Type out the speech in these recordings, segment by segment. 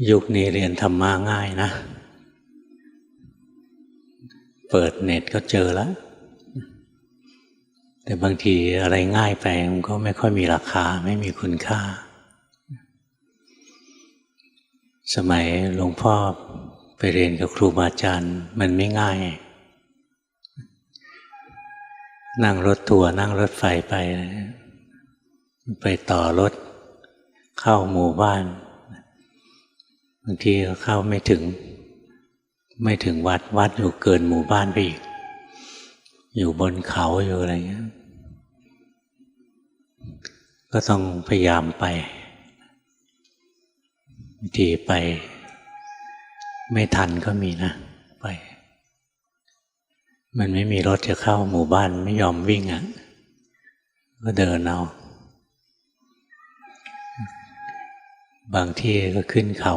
ยุคนี้เรียนธรรมะง่ายนะเปิดเน็ตก็เจอแล้วแต่บางทีอะไรง่ายไปมันก็ไม่ค่อยมีราคาไม่มีคุณค่าสมัยหลวงพ่อไปเรียนกับครูบาอาจารย์มันไม่ง่ายนั่งรถทัวร์นั่งรถไฟไปต่อรถเข้าหมู่บ้านบางทีก็เข้าไม่ถึงวัดอยู่เกินหมู่บ้านไปอีกอยู่บนเขาอยู่อะไรเงี้ยก็ต้องพยายามไปบางทีไปไม่ทันก็มีนะไปมันไม่มีรถจะเข้าหมู่บ้านไม่ยอมวิ่งก็เดินเอาบางที่ก็ขึ้นเขา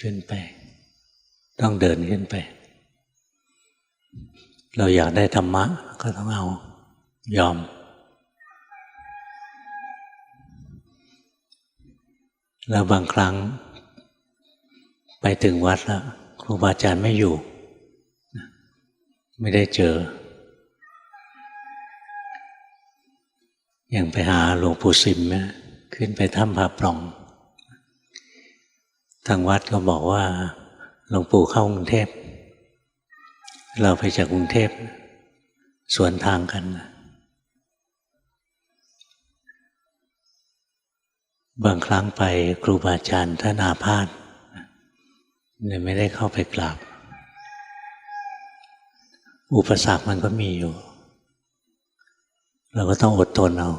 ขึ้นไปต้องเดินขึ้นไปเราอยากได้ธรรมะก็ต้องเอายอมแล้วบางครั้งไปถึงวัดแล้วครูบาอาจารย์ไม่อยู่ไม่ได้เจออย่างไปหาหลวงปู่สิมนะขึ้นไปถ้ำผาปล่องทางวัดก็บอกว่าหลวงปู่เข้ากรุงเทพเราไปจากกรุงเทพสวนทางกันบางครั้งไปครูบาอาจารย์ท่านอาพาธเลยไม่ได้เข้าไปกราบอุปสรรคมันก็มีอยู่เราก็ต้องอดทนเอา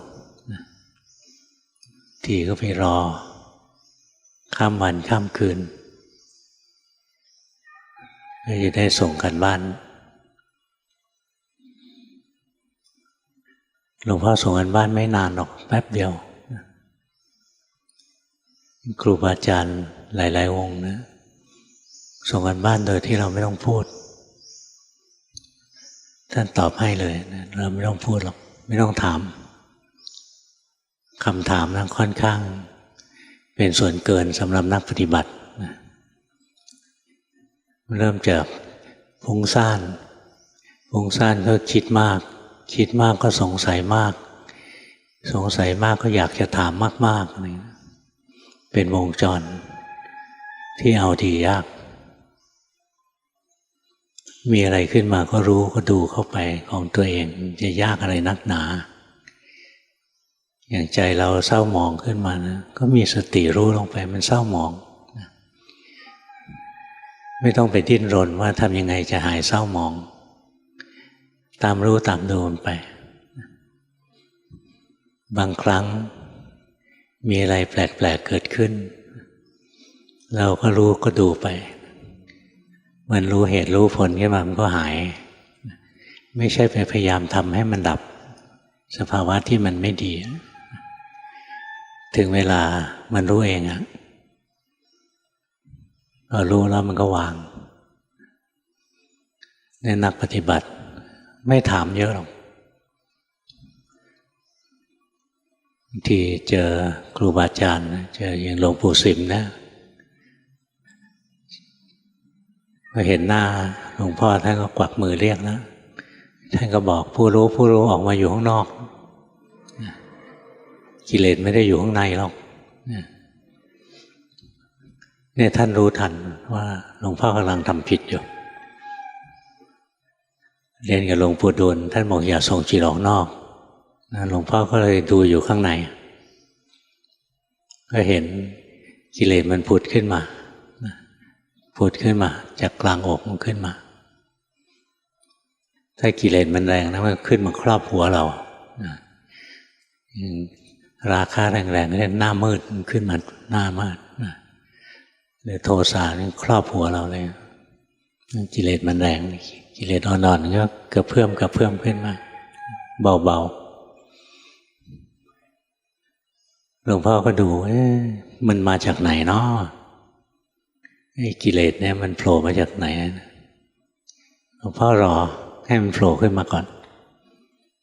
ทีก็ไปรอข้ามวันข้ามคืนเพื่อจะได้ส่งกันบ้านหลวงพ่อส่งกันบ้านไม่นานหรอกแป๊บเดียวครูบาอาจารย์หลายๆองค์นะส่งกันบ้านโดยที่เราไม่ต้องพูดท่านตอบให้เลยนะเราไม่ต้องพูดหรอกไม่ต้องถามคำถามนั้นค่อนข้างเป็นส่วนเกินสำหรับนักปฏิบัตินะเริ่มจากฟุ้งซ่านก็คิดมากก็สงสัยมากก็อยากจะถามมากๆนี่เป็นวงจรที่เอาดียากมีอะไรขึ้นมาก็รู้ก็ดูเข้าไปของตัวเองจะยากอะไรนักหนาอย่างใจเราเศร้าหมองขึ้นมานะก็มีสติรู้ลงไปมันเศร้าหมองไม่ต้องไปดิ้นรนว่าทำยังไงจะหายเศร้าหมองตามรู้ตามดูมันไปบางครั้งมีอะไรแปลกๆเกิดขึ้นเราก็รู้ก็ดูไปมันรู้เหตุรู้ผลขึ้นมามันก็หายไม่ใช่ไปพยายามทำให้มันดับสภาวะที่มันไม่ดีถึงเวลามันรู้เองพอรู้แล้วมันก็วางในนักปฏิบัติไม่ถามเยอะหรอกบางทีเจอครูบาอาจารย์เจออย่างหลวงปู่สิมนะพอเห็นหน้าหลวงพ่อท่านก็กวักมือเรียกนะท่านก็บอกผู้รู้ออกมาอยู่ข้างนอกกิเลสไม่ได้อยู่ข้างในหรอกเนี่ยท่านรู้ทันว่าหลวงพ่อกำลังทำผิดอยู่เรียนกับหลวงปู่ดูลท่านบอกอย่าส่งจิตออกนอกหลวงพ่อก็เลยดูอยู่ข้างในก็เห็นกิเลสมันผุดขึ้นมาจากกลางอกมันขึ้นมาถ้ากิเลสมันแรงนะมันขึ้นมาครอบหัวเราราคะแรงๆเนี่ยหน้ามืดขึ้นมาหน้ามืดหรือโทสะนี่ครอบหัวเราเลยกิเลสมันแรงกิเลสอ่อนๆก็กระเพื่อมขึ้นมาเบาๆหลวงพ่อก็ดูมันมาจากไหนเนาะไอ้กิเลสเนี่ยมันโผล่มาจากไหนหลวงพ่อรอให้มันโผล่ขึ้นมาก่อน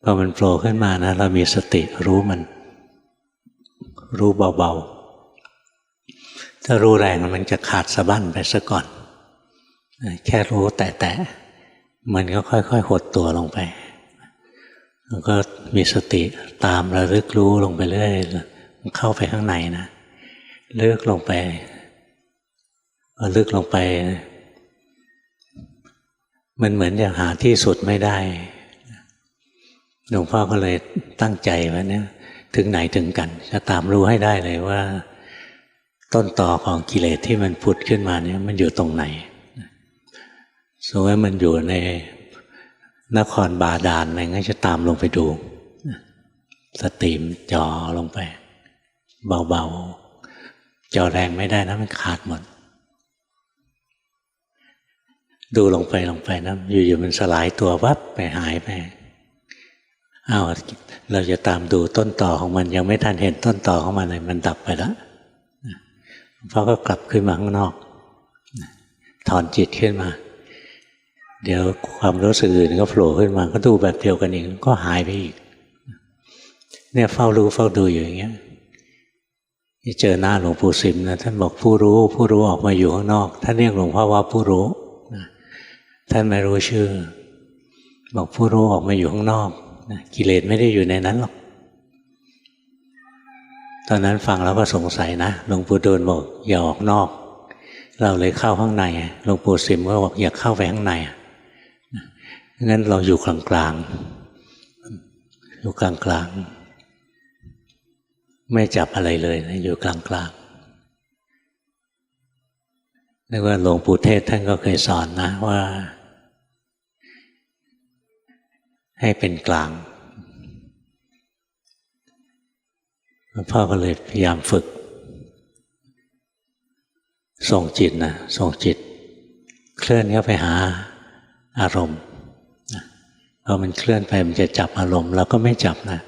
พอมันโผล่ขึ้นมานะเรามีสติรู้มันรู้เบาๆ ถ้ารู้แรงมันจะขาดสะบั้นไปซะก่อนแค่รู้แต่มันก็ค่อยๆหดตัวลงไปแล้วก็มีสติตามระลึกรู้ลงไปเรื่อยมันเข้าไปข้างในนะลึกลงไปพอลึกลงไปมันเหมือนจะหาที่สุดไม่ได้หลวงพ่อก็เลยตั้งใจว่าเนี่ยถึงไหนถึงกันจะตามรู้ให้ได้เลยว่าต้นตอของกิเลสที่มันผุดขึ้นมาเนี่ยมันอยู่ตรงไหนสมมติว่ามันอยู่ในนครบาดาลอะไรงั้นจะตามลงไปดูสติมจ่อลงไปเบาๆจ่อแรงไม่ได้นะมันขาดหมดดูลงไปนะอยู่ๆมันสลายตัววับไปหายไปอ้าวเราจะตามดูต้นต่อของมันยังไม่ทันเห็นต้นต่อของมันเลยมันดับไปแล้วเพราะก็กลับขึ้นมาข้างนอกถอนจิตขึ้นมาเดี๋ยวความรู้สึกอื่นก็โผล่ขึ้นมาก็ดูแบบเดียวกันอีกก็หายไปอีกเนี่ยเฝ้ารู้เฝ้าดูอยู่อย่างเงี้ยเจอหน้าหลวงปู่สิมนะท่านบอกผู้รู้ออกมาอยู่ข้างนอกท่านเรียกหลวงพ่อว่าผู้รู้ท่านไม่รู้ชื่อบอกผู้รู้ออกมาอยู่ข้างนอกกิเลสไม่ได้อยู่ในนั้นหรอกตอนนั้นฟังแล้วก็สงสัยนะหลวงปู่ดูลบอกอย่าออกนอกเราเลยเข้าข้างในหลวงปู่สิมก็บอกอย่าเข้าไปข้างในงั้นเราอยู่กลางๆอยู่กลางๆไม่จับอะไรเลยนะอยู่กลางๆนึกว่าหลวงปู่เทศท่านก็เคยสอนนะว่าให้เป็นกลางพ่อก็เลยพยายามฝึกส่งจิตเคลื่อนเข้าไปหาอารมณ์พอมันเคลื่อนไปมันจะจับอารมณ์เราก็ไม่จับนะ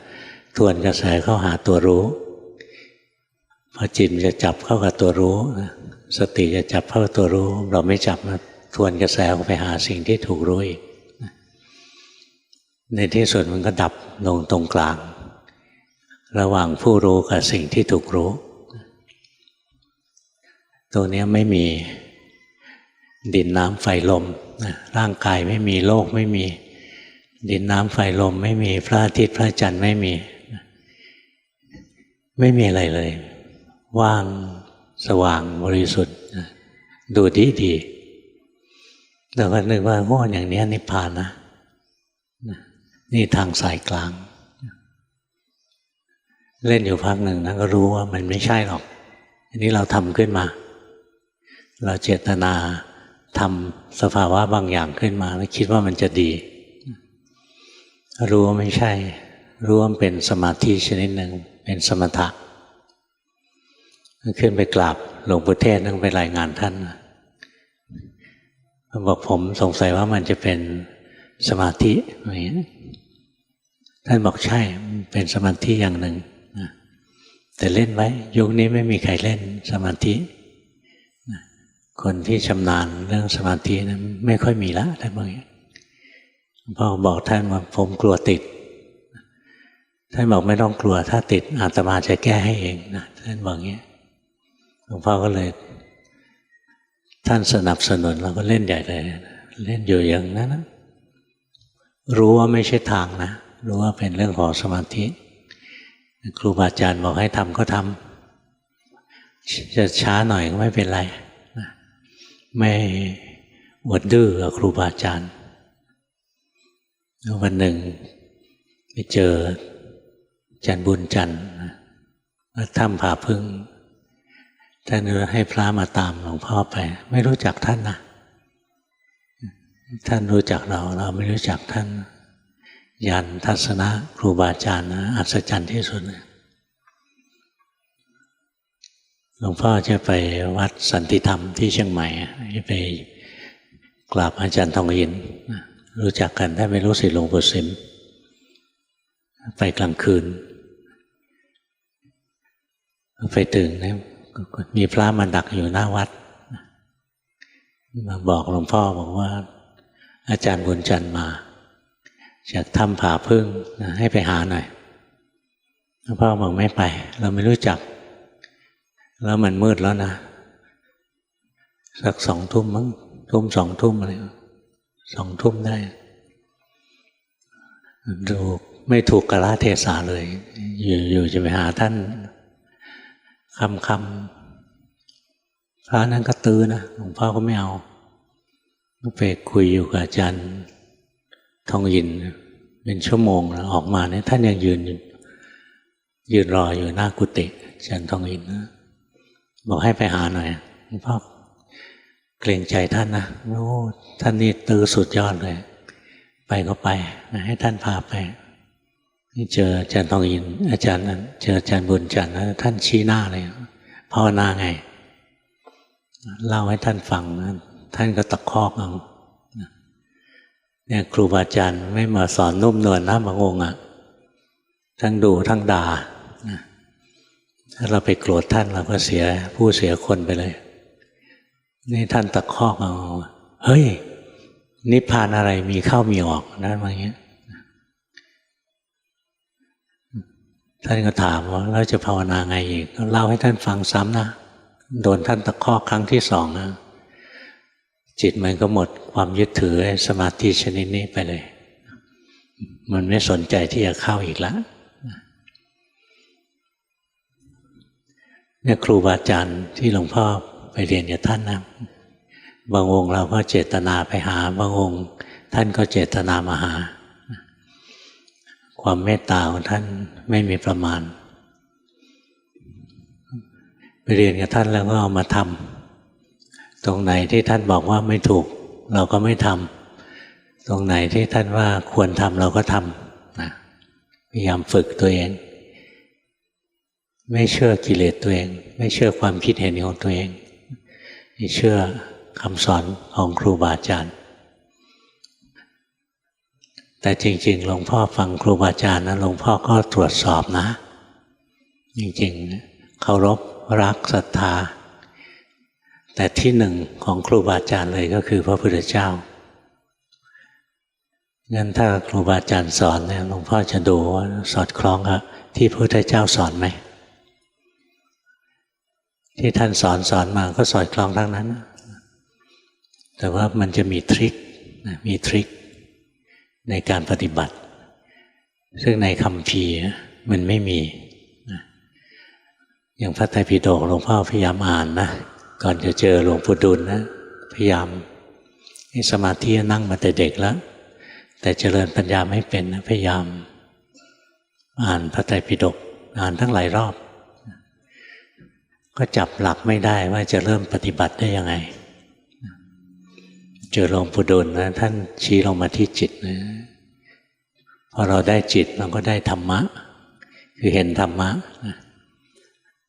ทวนกระแสเข้าหาตัวรู้พอจิตมันจะจับเข้ากับตัวรู้สติจะจับเข้ากับตัวรู้เราไม่จับนะทวนกระแสเข้าไปหาสิ่งที่ถูกรู้อีกในที่สุดมันก็ดับลงตรงกลางระหว่างผู้รู้กับสิ่งที่ถูกรู้ตรงนี้ไม่มีดินน้ำไฟลมร่างกายไม่มีโลกไม่มีดินน้ำไฟลมไม่มีพระอาทิตย์พระจันทร์ไม่มีอะไรเลยว่างสว่างบริสุทธิ์ดูดีแต่ก็นึกว่าโอ้อย่างนี้นิพพานนะนี่ทางสายกลางเล่นอยู่พักหนึ่งนะก็รู้ว่ามันไม่ใช่หรอกอันนี้เราทำขึ้นมาเราเจตนาทำสภาวะบางอย่างขึ้นมาแล้วคิดว่ามันจะดีรู้ว่าไม่ใช่รู้ว่าเป็นสมาธิชนิดหนึ่งเป็นสมถะขึ้นไปกราบหลวงปู่เทศนั่งไปรายงานท่านบอกผมสงสัยว่ามันจะเป็นสมาธิอะไรอย่างนี้ท่านบอกใช่เป็นสมาธิอย่างหนึ่งแต่เล่นไว้ยุคนี้ไม่มีใครเล่นสมาธิคนที่ชำนาญเรื่องสมาธินะไม่ค่อยมีละท่านบอกอย่างนี้พ่อบอกท่านว่าผมกลัวติดท่านบอกไม่ต้องกลัวถ้าติดอาตมาจะแก้ให้เองนะท่านบอกอย่างนี้หลวงพ่อก็เลยท่านสนับสนุนเราก็เล่นใหญ่เลยเล่นอยู่อย่างนั้นนะรู้ว่าไม่ใช่ทางนะรู้ว่าเป็นเรื่องของสมาธิครูบาอาจารย์บอกให้ทำก็ทำจะช้าหน่อยก็ไม่เป็นไรไม่อวดดื้อกับครูบาอาจารย์วันหนึ่งไปเจออาจารย์บุญจันทร์ถ้ำผาพึ่งท่านให้พระมาตามหลวงพ่อไปไม่รู้จักท่านนะท่านรู้จักเราไม่รู้จักท่านญาณทัศนะครูบาอาจารย์นะอัศจรรย์ที่สุดเลยหลวงพ่อจะไปวัดสันติธรรมที่เชียงใหม่ไปกราบอาจารย์ทองอินรู้จักกันถ้าไม่รู้สิหลวงปู่สิมไปกลางคืนไปตื่นนะมีพระมาดักอยู่หน้าวัดมาบอกหลวงพ่อบอกว่าอาจารย์บุญจันทร์มาจากถ้ำผาพึ่งให้ไปหาหน่อยหลวงพ่อบอกไม่ไปเราไม่รู้จักแล้วมันมืดแล้วนะ สัก2 ทุ่มมั้งทุ่ม2 ทุ่มอะไร2 ทุ่มได้ดูไม่ถูกกาลเทศะเลยอยู่จะไปหาท่านคำพระนั้นก็ตื้อนะหลวงพ่อก็ไม่เอาไปคุยอยู่กับอาจารย์ทองยินเป็นชั่วโมงแล้วออกมาเนี่ยท่านยังยืนรออยู่หน้ากุฏิอาจารย์ทองยินนะบอกให้ไปหาหน่อยหลวงพ่อเกรงใจท่านนะโอ้ท่านนี่ตื้อสุดยอดเลยไปก็ไปให้ท่านพาไปนี่เจออาจารย์ทองยินอาจารย์นั้นเจออาจารย์บุญจันทร์ท่านชี้หน้าเลยภาวนาไงเล่าให้ท่านฟังนะท่านก็ตะคอกเอาเนี่ยครูบาอาจารย์ไม่มาสอนนุ่มนวลนะบางองค์อ่ะทั้งดูทั้งด่าถ้าเราไปโกรธท่านเราก็เสียผู้เสียคนไปเลยนี่ท่านตะคอกเอาเฮ้ยนิพพานอะไรมีเข้ามีออกนะอย่างเงี้ยท่านก็ถามว่าเราจะภาวนาไงอีกก็เล่าให้ท่านฟังซ้ำนะโดนท่านตะคอกครั้งที่2นะจิตมันก็หมดความยึดถือสมาธิชนิดนี้ไปเลยมันไม่สนใจที่จะเข้าอีกแล้วเนี่ยครูบาอาจารย์ที่หลวงพ่อไปเรียนกับท่านนะบางองค์เราก็เจตนาไปหาบางองค์ท่านก็เจตนามาหาความเมตตาของท่านไม่มีประมาณไปเรียนกับท่านแล้วก็เอามาทำตรงไหนที่ท่านบอกว่าไม่ถูกเราก็ไม่ทำตรงไหนที่ท่านว่าควรทำเราก็ทำนะพยายามฝึกตัวเองไม่เชื่อกิเลสตัวเองไม่เชื่อความคิดเห็นของตัวเองไม่เชื่อคำสอนของครูบาอาจารย์แต่จริงๆหลวงพ่อฟังครูบาอาจารย์นะหลวงพ่อก็ตรวจสอบนะจริงๆเคารพรักศรัทธาแต่ที่หนึ่งของครูบาอาจารย์เลยก็คือพระพุทธเจ้างั้นถ้าครูบาอาจารย์สอนเนี่ยหลวงพ่อจะดูว่าสอดคล้องกับที่พระพุทธเจ้าสอนไหมที่ท่านสอนมาก็สอดคล้องทั้งนั้นแต่ว่ามันจะมีทริคในการปฏิบัติซึ่งในคัมภีร์มันไม่มีอย่างพระไตรปิฎกหลวงพ่อพยายามอ่านนะก่อนจะเจอหลวงปู่ดูลนะพยายามให้สมาธินั่งมาแต่เด็กแล้วแต่เจริญปัญญาไม่เป็นนะพยายามอ่านพระไตรปิฎกอ่านทั้งหลายรอบก็จับหลักไม่ได้ว่าจะเริ่มปฏิบัติได้ยังไงเจอหลวงปู่ดูลนะท่านชี้ลงมาที่จิตนะพอเราได้จิตเราก็ได้ธรรมะคือเห็นธรรมะ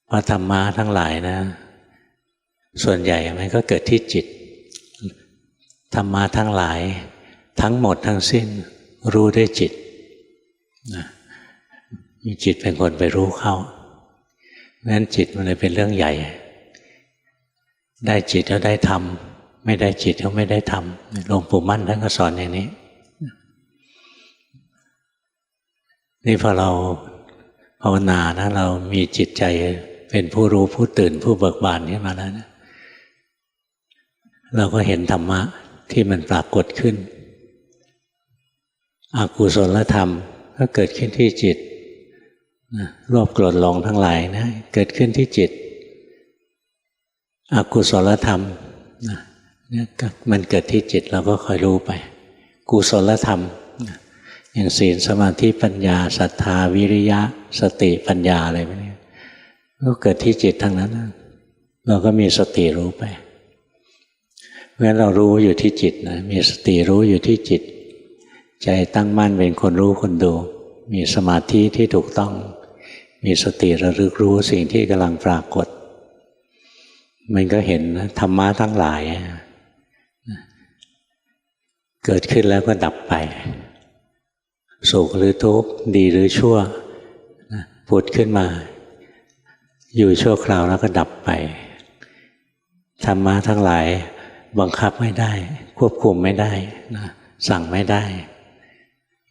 เพราะธรรมะทั้งหลายนะส่วนใหญ่มันก็เกิดที่จิตธรรมะทั้งหลายทั้งหมดทั้งสิ้นรู้ด้วยจิตมีจิตเป็นคนไปรู้เข้างั้นจิตมันเลยเป็นเรื่องใหญ่ได้จิตแล้วได้ธรรมไม่ได้จิตก็ไม่ได้ธรรมหลวงปู่มั่นท่านก็สอนอย่างนี้นี่พอเราภาวนานะเรามีจิตใจเป็นผู้รู้ผู้ตื่นผู้เบิกบานขึ้นมาแล้วนะเราก็เห็นธรรมะที่มันปรากฏขึ้นอกุศลธรรมก็เกิดขึ้นที่จิตโลภโกรธหลงทั้งหลายนะเกิดขึ้นที่จิตอกุศลธรรมเนี่ยมันเกิดที่จิตเราก็คอยรู้ไปกุศลธรรมอย่างศีลสมาธิปัญญาศรัทธาวิริยะสติปัญญาอะไรพวกนี้ก็เกิดที่จิตทั้งนั้นเราก็มีสติรู้ไปเพราะฉะนั้นเรารู้อยู่ที่จิตนะมีสติรู้อยู่ที่จิตใจตั้งมั่นเป็นคนรู้คนดูมีสมาธิที่ถูกต้องมีสติระลึกรู้สิ่งที่กำลังปรากฏมันก็เห็นธรรมะทั้งหลายเกิดขึ้นแล้วก็ดับไปสุขหรือทุกข์ดีหรือชั่วผุดขึ้นมาอยู่ชั่วคราวแล้วก็ดับไปธรรมะทั้งหลายบังคับไม่ได้ควบคุมไม่ได้นะสั่งไม่ได้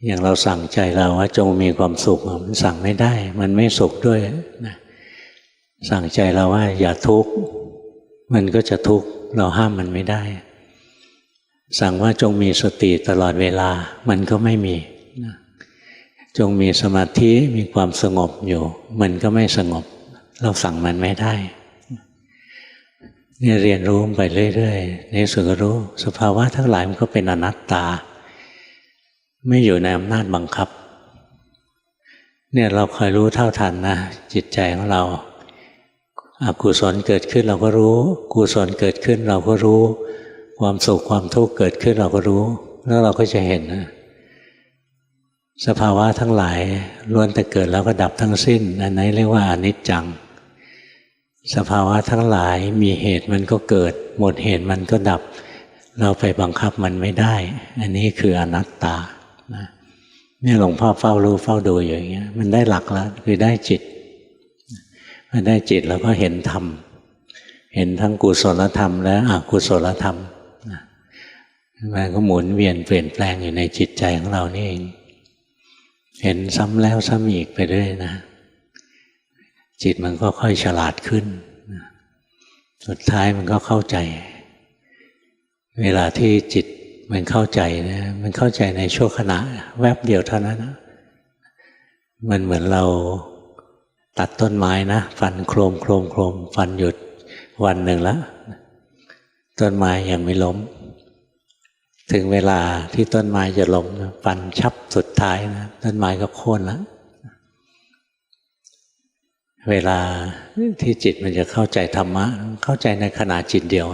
อย่างเราสั่งใจเราว่าจงมีความสุขมันสั่งไม่ได้มันไม่สุขด้วยนะสั่งใจเราว่าอย่าทุกข์มันก็จะทุกข์ เราห้ามมันไม่ได้สั่งว่าจงมีสติตลอดเวลามันก็ไม่มีจงมีสมาธิมีความสงบอยู่มันก็ไม่สงบเราสั่งมันไม่ได้นี่เรียนรู้ไปเรื่อยๆในสุดก็รู้สภาวะทั้งหลายมันก็เป็นอนัตตาไม่อยู่ในอำนาจบังคับเนี่ยเราคอยรู้เท่าทันนะจิตใจของเราอกุศลเกิดขึ้นเราก็รู้กุศลเกิดขึ้นเราก็รู้ความสุขความทุกข์เกิดขึ้นเราก็รู้แล้วเราก็จะเห็นนะสภาวะทั้งหลายล้วนแต่เกิดแล้วก็ดับทั้งสิ้นอันนี้เรียกว่าอนิจจังสภาวะทั้งหลายมีเหตุมันก็เกิดหมดเหตุมันก็ดับเราไปบังคับมันไม่ได้อันนี้คืออนัตตานะเนี่ยหลวงพ่อเฝ้ารู้เฝ้าดูอย่างเงี้ยมันได้หลักแล้วคือได้จิตมันได้จิตแล้วก็เห็นธรรมเห็นทั้งกุศลธรรมและอกุศลธรรมมันก็หมุนเวียนเปลี่ยนแปลงอยู่ในจิตใจของเรานี่เองเห็นซ้ำแล้วซ้ำอีกไปเรื่อยนะจิตมันก็ค่อยฉลาดขึ้นสุดท้ายมันก็เข้าใจเวลาที่จิตมันเข้าใจนะมันเข้าใจในชั่วขณะแวบเดียวเท่านั้นนะมันเหมือนเราตัดต้นไม้นะฟันโครมโครมโครมฟันหยุดวันหนึ่งแล้วต้นไม้ยังไม่ล้มถึงเวลาที่ต้นไม้จะล้มฟันชับสุดท้ายนะต้นไม้ก็โค่นแล้วเวลาที่จิตมันจะเข้าใจธรรมะเข้าใจในขณะจิตเดียว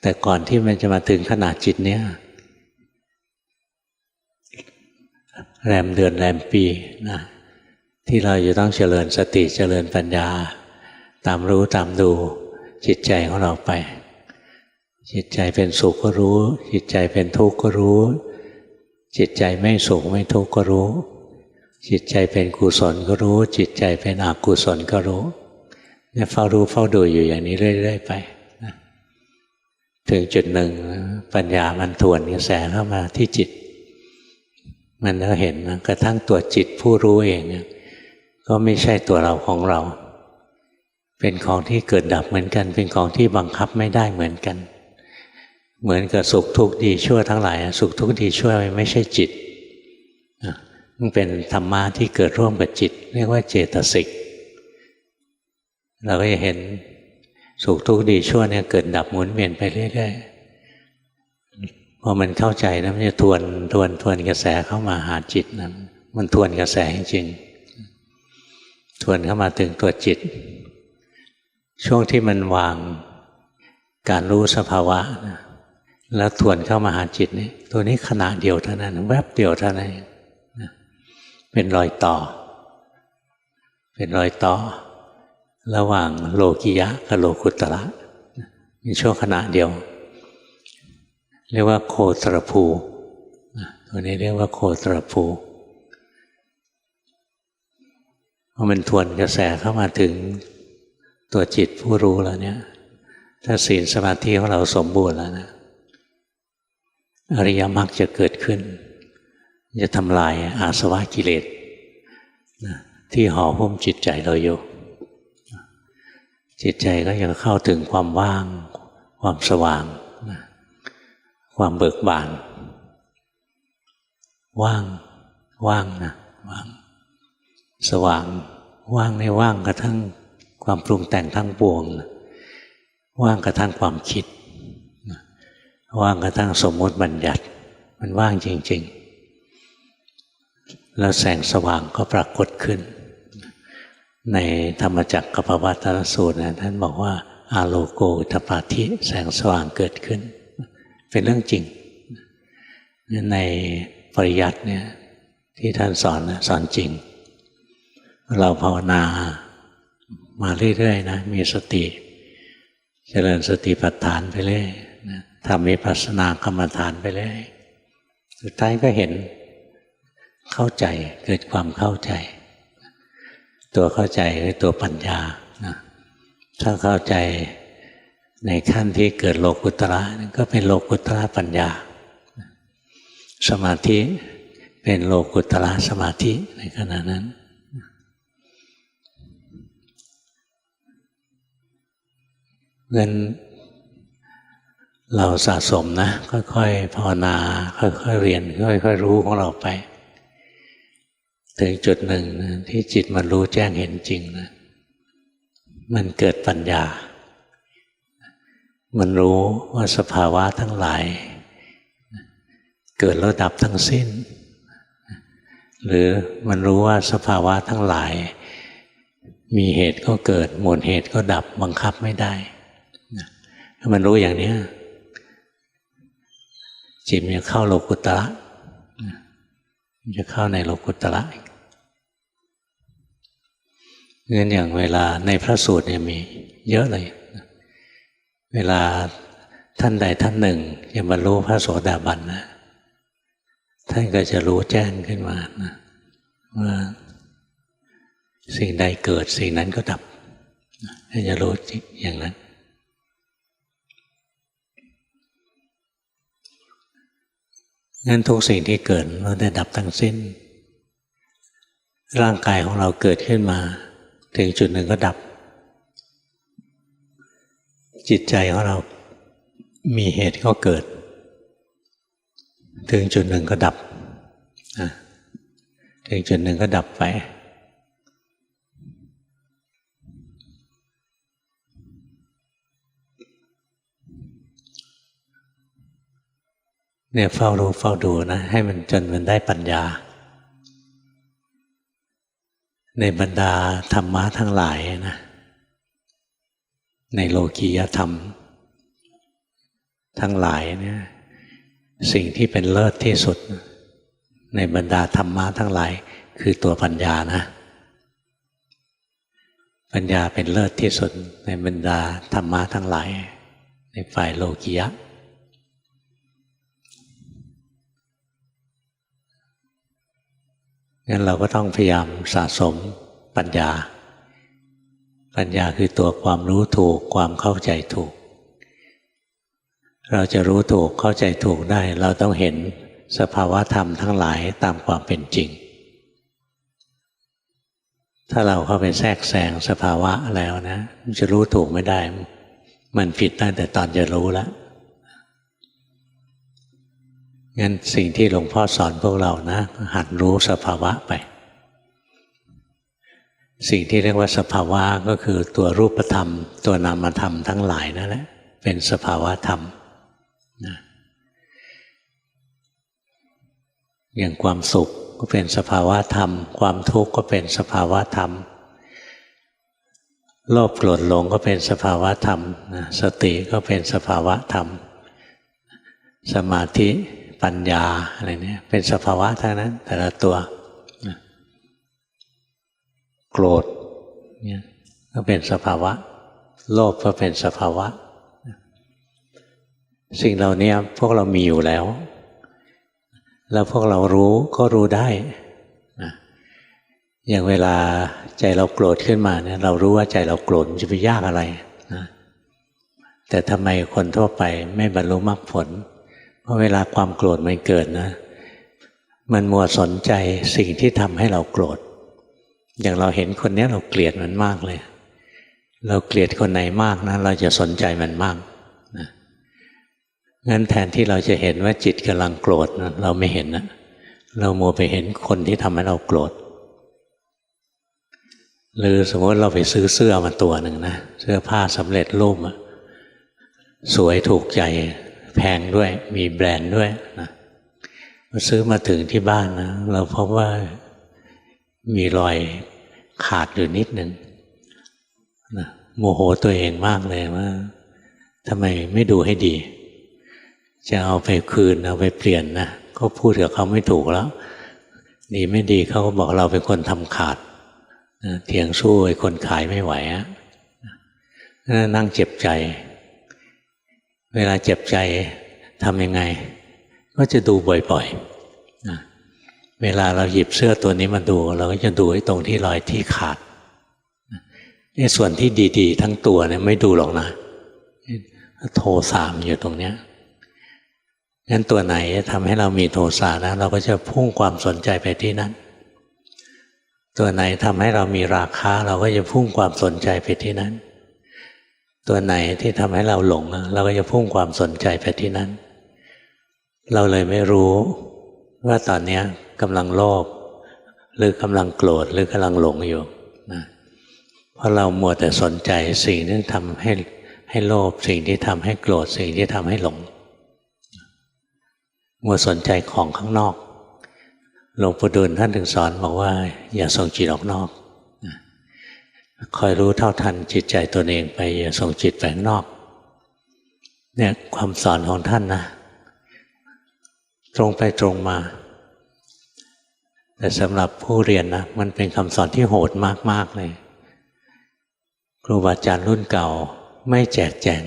แต่ก่อนที่มันจะมาถึงขณะจิตเนี้ยแรมเดือนแรมปีนะที่เราจะต้องเจริญสติเจริญปัญญาตามรู้ตามดูจิตใจของเราไปจิตใจเป็นสุขก็รู้จิตใจเป็นทุกข์ก็รู้จิตใจไม่สุขไม่ทุกข์ก็รู้จิตใจเป็นกุศลก็รู้จิตใจเป็นอกุศลก็รู้เนี่ยเฝ้ารู้เฝ้าดูอยู่อย่างนี้เรื่อยๆไปนะถึงจุดหนึ่งปัญญามันทวนกระแสเข้ามาที่จิตมันก็เห็นนะกระทั่งตัวจิตผู้รู้เองก็ไม่ใช่ตัวเราของเราเป็นของที่เกิดดับเหมือนกันเป็นของที่บังคับไม่ได้เหมือนกันเหมือนกับสุขทุกข์ดีชั่วทั้งหลายสุขทุกข์ดีชั่วไม่ใช่จิตมันเป็นธรรมะที่เกิดร่วมกับจิตเรียกว่าเจตสิกเราก็จะเห็นสุขทุกข์ดีชั่วเนี่ยเกิดดับหมุนเวียนไปเรื่อยๆพอมันเข้าใจนะมันจะทวนกระแสเข้ามาหาจิตนะมันทวนกระแสจริงๆทวนเข้ามาถึงตัวจิตช่วงที่มันวางการรู้สภาวะนะแล้วทวนเข้ามาหาจิตนี่ตัวนี้ขณะเดียวเท่านั้นแวบเดียวเท่านั้นเป็นรอยต่อระหว่างโลกิยะกับโลกุตระมีช่วงขณะเดียวเรียกว่าโคตรภูตัวนี้เรียกว่าโคตรภูพอมันทวนกระแสเข้ามาถึงตัวจิตผู้รู้แล้วเนี่ยถ้าศีลสมาธิของเราสมบูรณ์แล้วนะอริยมรรคจะเกิดขึ้นจะทำลายอาสวะกิเลสที่ห่อหุ้มจิตใจเราอยู่จิตใจก็จะเข้าถึงความว่างความสว่างความเบิกบานว่างนะว่างสว่างว่างในว่างกระทั่งความปรุงแต่งทั้งปวงว่างกระทั่งความคิดว่างกระทั่งสมมติบัญญัติมันว่างจริงๆแล้วแสงสว่างก็ปรากฏขึ้นในธรรมจักรกับปวัตตนสูตรนะท่านบอกว่าอาโลโกอุทธปาธิแสงสว่างเกิดขึ้นเป็นเรื่องจริงในปริยัติเนี่ยที่ท่านสอนจริงเราภาวนามาเรื่อยๆนะมีสติเจริญสติปัฏฐานไปเรื่อยทำวิปัสสนากรรมฐานไปเรื่อยสุดท้ายก็เห็นเข้าใจเกิดความเข้าใจตัวเข้าใจคือตัวปัญญานะถ้าเข้าใจในขั้นที่เกิดโลกุตระก็เป็นโลกุตระปัญญาสมาธิเป็นโลกุตระสมาธิในขณะนั้นเงิน เราสะสมนะค่อยๆภาวนาค่อยๆเรียนค่อยๆรู้ของเราไปถึงจุดหนึ่งนะที่จิตมันรู้แจ้งเห็นจริงนะมันเกิดปัญญามันรู้ว่าสภาวะทั้งหลายเกิดแล้วดับทั้งสิ้นหรือมันรู้ว่าสภาวะทั้งหลายมีเหตุก็เกิดหมดเหตุก็ดับบังคับไม่ได้ถ้ามันรู้อย่างนี้จิตมันจะเข้าโลกุตระมันจะเข้าในโลกุตระงั้นอย่างเวลาในพระสูตรเนี่ยมีเยอะเลยเวลาท่านใดท่านหนึ่งจะบรรลุพระโสดาบันนะท่านก็จะรู้แจ้งขึ้นมานะว่าสิ่งใดเกิดสิ่งนั้นก็ดับท่านจะรู้อย่างนั้นงั้นทุกสิ่งที่เกิดเราได้ดับทั้งสิ้นร่างกายของเราเกิดขึ้นมาถึงจุดหนึ่งก็ดับจิตใจของเรามีเหตุก็เกิดถึงจุดหนึ่งก็ดับถึงจุดหนึ่งก็ดับไปเนี่ยเฝ้ารู้เฝ้าดูนะให้มันจนมันได้ปัญญาในบรรดาธรรมะทั้งหลายนะในโลกียธรรมทั้งหลายเนี่ยสิ่งที่เป็นเลิศที่สุดในบรรดาธรรมะทั้งหลายคือตัวปัญญานะปัญญาเป็นเลิศที่สุดในบรรดาธรรมะทั้งหลายในฝ่ายโลกียะงั้นเราก็ต้องพยายามสะสมปัญญาปัญญาคือตัวความรู้ถูกความเข้าใจถูกเราจะรู้ถูกเข้าใจถูกได้เราต้องเห็นสภาวะธรรมทั้งหลายตามความเป็นจริงถ้าเราเข้าไปแทรกแซงสภาวะแล้วนะจะรู้ถูกไม่ได้มันผิดตั้งแต่ตอนจะรู้แล้วงั้นสิ่งที่หลวงพ่อสอนพวกเรานะหัดรู้สภาวะไปสิ่งที่เรียกว่าสภาวะก็คือตัวรูปธรรมตัวนามธรรมทั้งหลายนั่นแหละเป็นสภาวะธรรมนะอย่างความสุขก็เป็นสภาวะธรรมความทุกข์ก็เป็นสภาวะธรรมโลภโกรธหลงก็เป็นสภาวะธรรมนะสติก็เป็นสภาวะธรรมสมาธิปัญญาอะไรเนี่ยเป็นสภาวะทั้งนั้นแต่ละตัวนะโกรธเนี่ยก็เป็นสภาวะโลภก็เป็นสภาวะสิ่งเหล่านี้พวกเรามีอยู่แล้วแล้วพวกเรารู้ก็รู้ได้นะอย่างเวลาใจเราโกรธขึ้นมาเนี่ยเรารู้ว่าใจเราโกรธจะไปยากอะไรนะแต่ทำไมคนทั่วไปไม่บรรลุมรรคผลเพราะเวลาความโกรธมันเกิดนะมันมัวสนใจสิ่งที่ทำให้เราโกรธอย่างเราเห็นคนนี้เราเกลียดมันมากเลยเราเกลียดคนไหนมากนะเราจะสนใจมันมากนะงั้นแทนที่เราจะเห็นว่าจิตกำลังโกรธนะเราไม่เห็นนะเรามัวไปเห็นคนที่ทำให้เราโกรธหรือสมมติเราไปซื้อเสื้อมาตัวหนึ่งนะเสื้อผ้าสำเร็จรูปสวยถูกใจแพงด้วยมีแบรนด์ด้วยนะมาซื้อมาถึงที่บ้านนะเราพบว่ามีรอยขาดอยู่นิดหนึ่งนะโมโหตัวเองมากเลยว่าทำไมไม่ดูให้ดีจะเอาไปคืนเอาไปเปลี่ยนนะก็พูดกับเขาไม่ถูกแล้วดีไม่ดีเขาก็บอกเราเป็นคนทำขาดนะเถียงสู้ไอ้คนขายไม่ไหวอะนั่งเจ็บใจเวลาเจ็บใจทำยังไงก็จะดูบ่อยๆนะเวลาเราหยิบเสื้อตัวนี้มาดูเราก็จะดูไอ้ตรงที่รอยที่ขาดไอ้ส่วนที่ดีๆทั้งตัวเนี่ยไม่ดูหรอกนะโทสะอยู่ตรงเนี้ยงั้นตัวไหนทำให้เรามีโทสะนะเราก็จะพุ่งความสนใจไปที่นั้นตัวไหนทำให้เรามีราคะเราก็จะพุ่งความสนใจไปที่นั้น ตัวไหนที่ทำให้เราหลงเราก็จะพุ่งความสนใจไปที่นั้นเราเลยไม่รู้ว่าตอนนี้กำลังโลภหรือกำลังโกรธหรือกำลังหลงอยู่นะเพราะเรามัวแต่สนใจสิ่งที่ทำให้โลภสิ่งที่ทำให้โกรธสิ่งที่ทำให้หลงมัวสนใจของข้างนอกหลวงปู่ดูลย์ท่านถึงสอนบอกว่าอย่าส่งจิตออกนอกคอยรู้เท่าทันจิตใจตนเองไปอย่าส่งจิตไปข้างนอกเนี่ยความสอนของท่านนะตรงไปตรงมาแต่สำหรับผู้เรียนนะมันเป็นคำสอนที่โหดมากๆเลยครูบาอาจารย์รุ่นเก่าไม่แจกแจง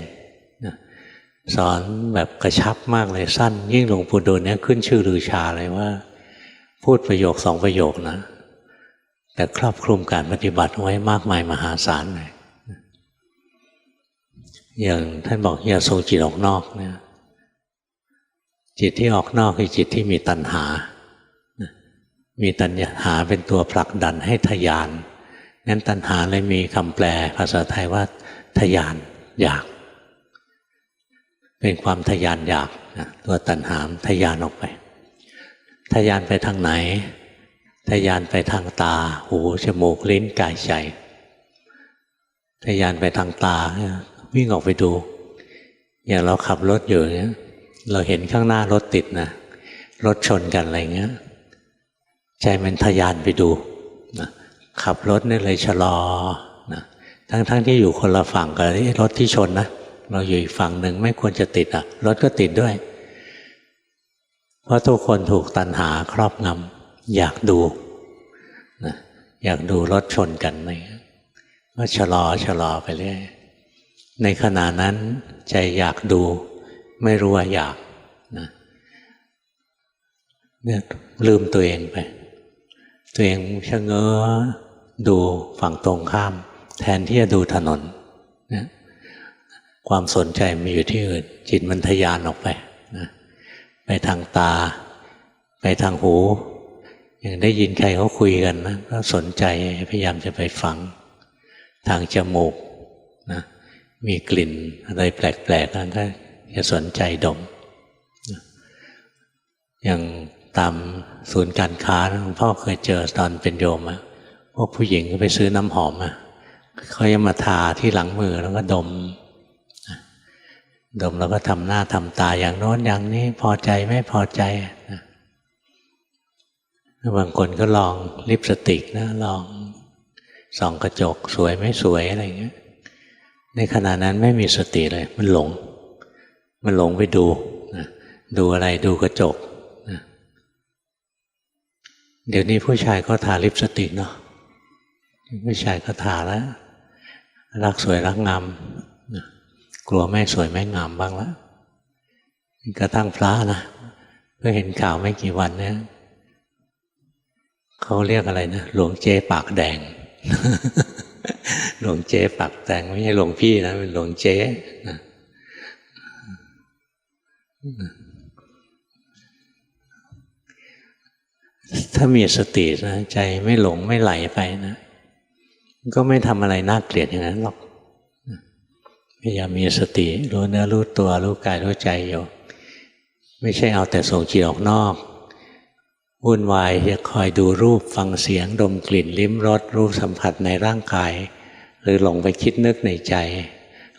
สอนแบบกระชับมากเลยสั้นยิ่งหลวงปู่ดูลย์เนี่ยขึ้นชื่อลือชาเลยว่าพูดประโยค2ประโยคนะแต่ครอบคลุมการปฏิบัติไว้มากมายมหาศาลเลยอย่างท่านบอกอย่าส่งจิตออกนอกเนี่ยจิตที่ออกนอกคือจิตที่มีตัณหามีตัณหาเป็นตัวผลักดันให้ทะยานงั้นตัณหาเลยมีคำแปลภาษาไทยว่าทะยานอยากเป็นความทะยานอยากนะตัวตัณหาทะยานออกไปทะยานไปทางไหนทะยานไปทางตาหูจมูกลิ้นกายใจทะยานไปทางตาวิ่งออกไปดูอย่างเราขับรถอยู่เนี้ยเราเห็นข้างหน้ารถติดนะรถชนกันอะไรเงี้ยใจมันทะยานไปดูนะขับรถนี่เลยชะลอนะทั้งที่อยู่คนละฝั่งกับรถที่ชนนะเราอยู่อีกฝั่งหนึ่งไม่ควรจะติดรถก็ติดด้วยเพราะทุกคนถูกตัณหาครอบงำอยากดูนะอยากดูรถชนกันอะไรเงี้ยก็ชะลอไปเรื่อยในขณะนั้นใจอยากดูไม่รู้ว่าอยากนะเนี่ยลืมตัวเองไปตัวเองชะเง้อดูฝั่งตรงข้ามแทนที่จะดูถนนนะความสนใจมีอยู่ที่อื่นจิตมันทะยานออกไปนะไปทางตาไปทางหูอย่างได้ยินใครเขาคุยกันนะก็สนใจพยายามจะไปฟังทางจมูกนะมีกลิ่นอะไรแปลกๆกันก็จะสนใจดมอย่างตามศูนย์การค้าหลวงพ่อเคยเจอตอนเป็นโยมพวกผู้หญิงก็ไปซื้อน้ำหอมเขาจะมาทาที่หลังมือแล้วก็ดมแล้วก็ทำหน้าทำตาอย่างโน้นอย่างนี้พอใจไม่พอใจบางคนก็ลองลิปสติกนะลองส่องกระจกสวยไม่สวยอะไรอย่างเงี้ยในขณะนั้นไม่มีสติเลยมันหลงไปดูนะดูอะไรดูกระจกนะเดี๋ยวนี้ผู้ชายก็ทาลิปสติกเนาะผู้ชายก็ทาแล้วรักสวยรักงามนะกลัวไม่สวยไม่งามบ้างแล้วกระทั่งพระนะเพิ่งเห็นข่าวไม่กี่วันเนี่ยเขาเรียกอะไรนะหลวงเจ๊ปากแดง หลวงเจ๊ปากแดงไม่ใช่หลวงพี่นะเป็นหลวงเจ๊นะถ้ามีสตินะใจไม่หลงไม่ไหลไปนะก็ไม่ทำอะไรน่าเกลียดอย่างนั้นหรอกพยายามมีสติรู้เนื้อรู้ตัวรู้กายรู้ใจอยู่ไม่ใช่เอาแต่ส่งจิตออกนอกวุ่นวายจะคอยดูรูปฟังเสียงดมกลิ่นลิ้มรสรูปสัมผัสในร่างกายหรือหลงไปคิดนึกในใจ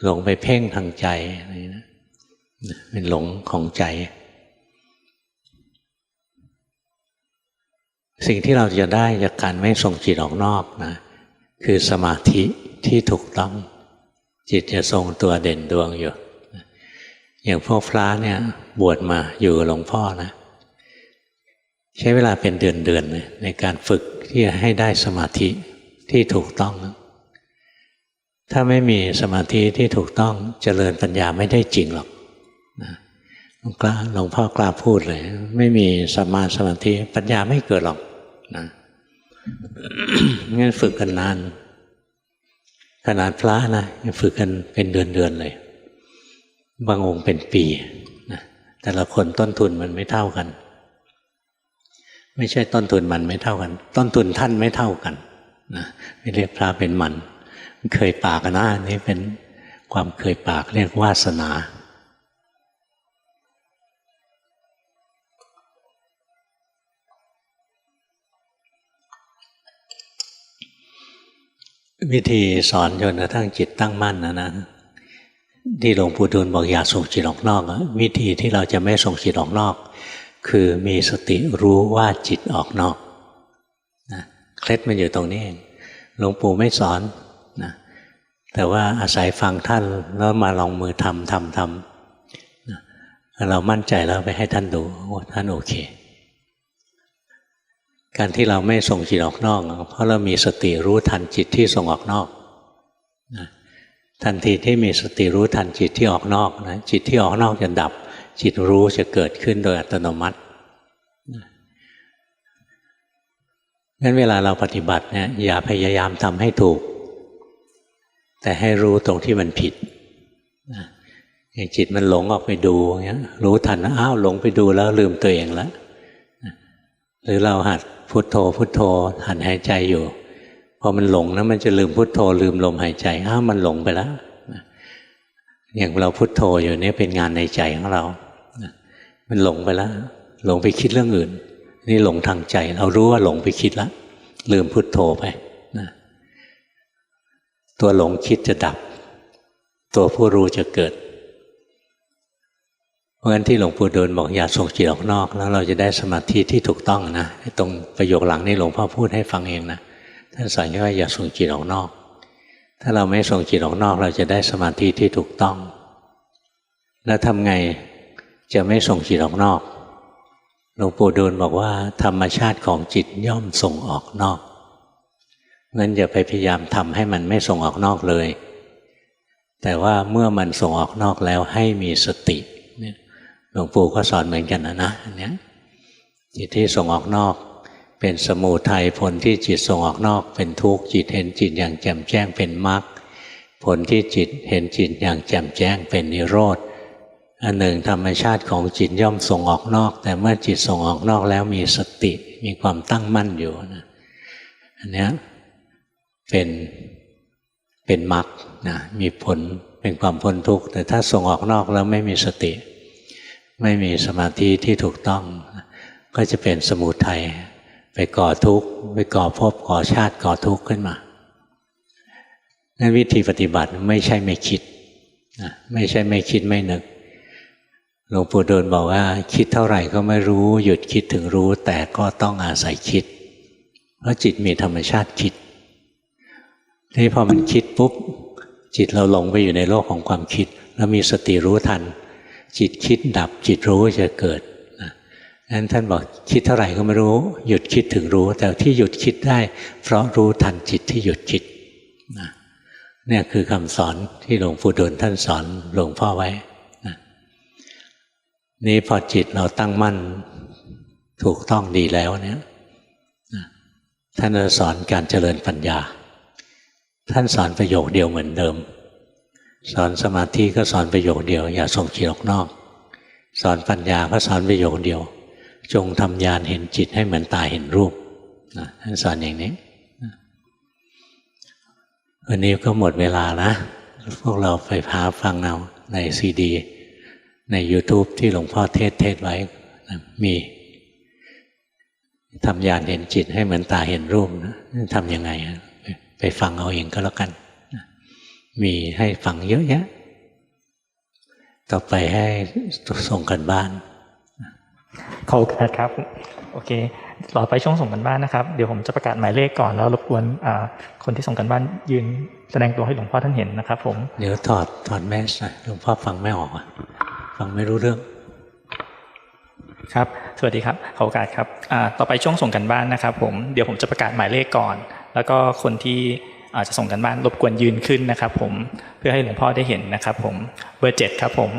หลงไปเพ่งทางใจอะไรนะเป็นหลงของใจสิ่งที่เราจะได้จากการไม่ส่งจิตออกนอกนะคือสมาธิที่ถูกต้องจิตจะทรงตัวเด่นดวงอยู่อย่างพวกพระเนี่ยบวชมาอยู่กับหลวงพ่อนะใช้เวลาเป็นเดือนๆในการฝึกที่จะให้ได้สมาธิที่ถูกต้องถ้าไม่มีสมาธิที่ถูกต้องเจริญปัญญาไม่ได้จริงหรอกนะหลวงพ่อกล้าพูดเลยไม่มีสมาธิปัญญาไม่เกิดหรอกนะ งั้นฝึกกันนานขนาดพระนะฝึกกันเป็นเดือนเลยบางองค์เป็นปีนะแต่ละคนต้นทุนมันไม่เท่ากันไม่ใช่ต้นทุนมันไม่เท่ากันต้นทุนท่านไม่เท่ากันนะไม่เรียกพระเป็นมันเคยปากนะนี่เป็น ความเคยปากเรียกวาสนาวิธีสอนจนกระทั่งจิตตั้งมั่นนะที่หลวงปู่ดูลบอกอย่าส่งจิตออกนอกวิธีที่เราจะไม่ส่งจิตออกนอกคือมีสติรู้ว่าจิตออกนอกนะเคล็ดมันอยู่ตรงนี้เองหลวงปู่ไม่สอนนะแต่ว่าอาศัยฟังท่านแล้วมาลองมือทำนะเรามั่นใจแล้วไปให้ท่านดูว่าท่านโอเคการที่เราไม่ส่งจิตออกนอกเพราะเรามีสติรู้ทันจิตที่ส่งออกนอกนะทันทีที่มีสติรู้ทันจิตที่ออกนอกนะจิตที่ออกนอกจะดับจิตรู้จะเกิดขึ้นโดยอัตโนมัติงั้นเวลาเราปฏิบัติเนี่ยอย่าพยายามทำให้ถูกแต่ให้รู้ตรงที่มันผิดอย่างจิตมันหลงออกไปดูเงี้ยรู้ทันอ้าวหลงไปดูแล้วลืมตัวเองแล้วหรือเราหัดพุทโธพุทโธหัดหายใจอยู่พอมันหลงนะมันจะลืมพุทโธลืมลมหายใจอ้าวมันหลงไปแล้วอย่างเราพุทโธอยู่นี่เป็นงานในใจของเรามันหลงไปแล้วหลงไปคิดเรื่องอื่นนี่หลงทางใจเรารู้ว่าหลงไปคิดแล้วลืมพุทโธไปนะตัวหลงคิดจะดับตัวผู้รู้จะเกิดเพราะฉะนั้นที่หลวงปู่ดูลบอกอย่าส่งจิตออกนอกแล้วเราจะได้สมาธิที่ถูกต้องนะตรงประโยคหลังนี้หลวงพ่อพูดให้ฟังเองนะท่านสอนแค่ว่าอย่าส่งจิตออกนอกถ้าเราไม่ส่งจิตออกนอกเราจะได้สมาธิที่ถูกต้องแล้วทำไงจะไม่ส่งจิตออกนอกหลวงปู่ดูลบอกว่าธรรมชาติของจิตย่อมส่งออกนอกงั้นอย่าไปพยายามทำให้มันไม่ส่งออกนอกเลยแต่ว่าเมื่อมันส่งออกนอกแล้วให้มีสติหลวงปู่ก็สอนเหมือนกันนะอันเนี้ยจิตที่ส่งออกนอกเป็นสมุทัยผลที่จิตส่งออกนอกเป็นทุกข์จิตเห็นจิตอย่างแจ่มแจ้งเป็นมรรคผลที่จิตเห็นจิตอย่างแจ่มแจ้งเป็นนิโรธอันหนึ่งธรรมชาติของจิตย่อมส่งออกนอกแต่เมื่อจิตส่งออกนอกแล้วมีสติมีความตั้งมั่นอยู่นะอันเนี้ยเป็นมรรคนะมีผลเป็นความพ้นทุกข์แต่ถ้าส่งออกนอกแล้วไม่มีสติไม่มีสมาธิที่ถูกต้องก็จะเป็นสมุทัยไปก่อทุกข์ไปก่อภพก่อชาติก่อทุกข์ขึ้นมานั่นวิธีปฏิบัติไม่ใช่ไม่คิดนะไม่ใช่ไม่คิดไม่นึกหลวงปู่ดูลบอกว่าคิดเท่าไหร่ก็ไม่รู้หยุดคิดถึงรู้แต่ก็ต้องอาศัยคิดเพราะจิตมีธรรมชาติคิดที่พอมันคิดปุ๊บจิตเราหลงไปอยู่ในโลกของความคิดแล้วมีสติรู้ทันจิตคิดดับจิตรู้จะเกิดนั้นท่านบอกคิดเท่าไหร่ก็ไม่รู้หยุดคิดถึงรู้แต่ที่หยุดคิดได้เพราะรู้ทันจิตที่หยุดคิดเนี่ยคือคำสอนที่หลวงปู่ดูลท่านสอนหลวงพ่อไว้นี่พอจิตเราตั้งมั่นถูกต้องดีแล้วเนี่ยท่านจะสอนการเจริญปัญญาท่านสอนประโยคเดียวเหมือนเดิมสอนสมาธิก็สอนประโยคเดียวอย่าส่งจิตออกนอกสอนปัญญาก็สอนประโยคเดียวจงทำญาณเห็นจิตให้เหมือนตาเห็นรูปท่านสอนอย่างนี้วันนี้ก็หมดเวลานะพวกเราไปหาฟังเอาในซีดีใน YouTube ที่หลวงพ่อเทศไว้มีทำญาณเห็นจิตให้เหมือนตาเห็นรูปทำยังไงไปฟังเอาเองก็แล้วกันมีให้ฟังเยอะแยะต่อไปให้ส่งกันบ้านขอบคุณครับโอเคต่อไปช่วงส่งกันบ้านนะครับเดี๋ยวผมจะประกาศหมายเลขก่อนแล้วรบกวนคนที่ส่งกันบ้านยืนแสดงตัวให้หลวงพ่อท่านเห็นนะครับผมเดี๋ยวถอดแมสหน่อยหลวงพ่อฟังไม่ออกฟังไม่รู้เรื่องครับสวัสดีครับขอโอกาสครับต่อไปช่วงส่งกันบ้านนะครับผมเดี๋ยวผมจะประกาศหมายเลขก่อนแล้วก็คนที่จะส่งกันบ้านรบกวนยืนขึ้นนะครับผมเพื่อให้หลวงพ่อได้เห็นนะครับผมเบอร์ 7ครับผม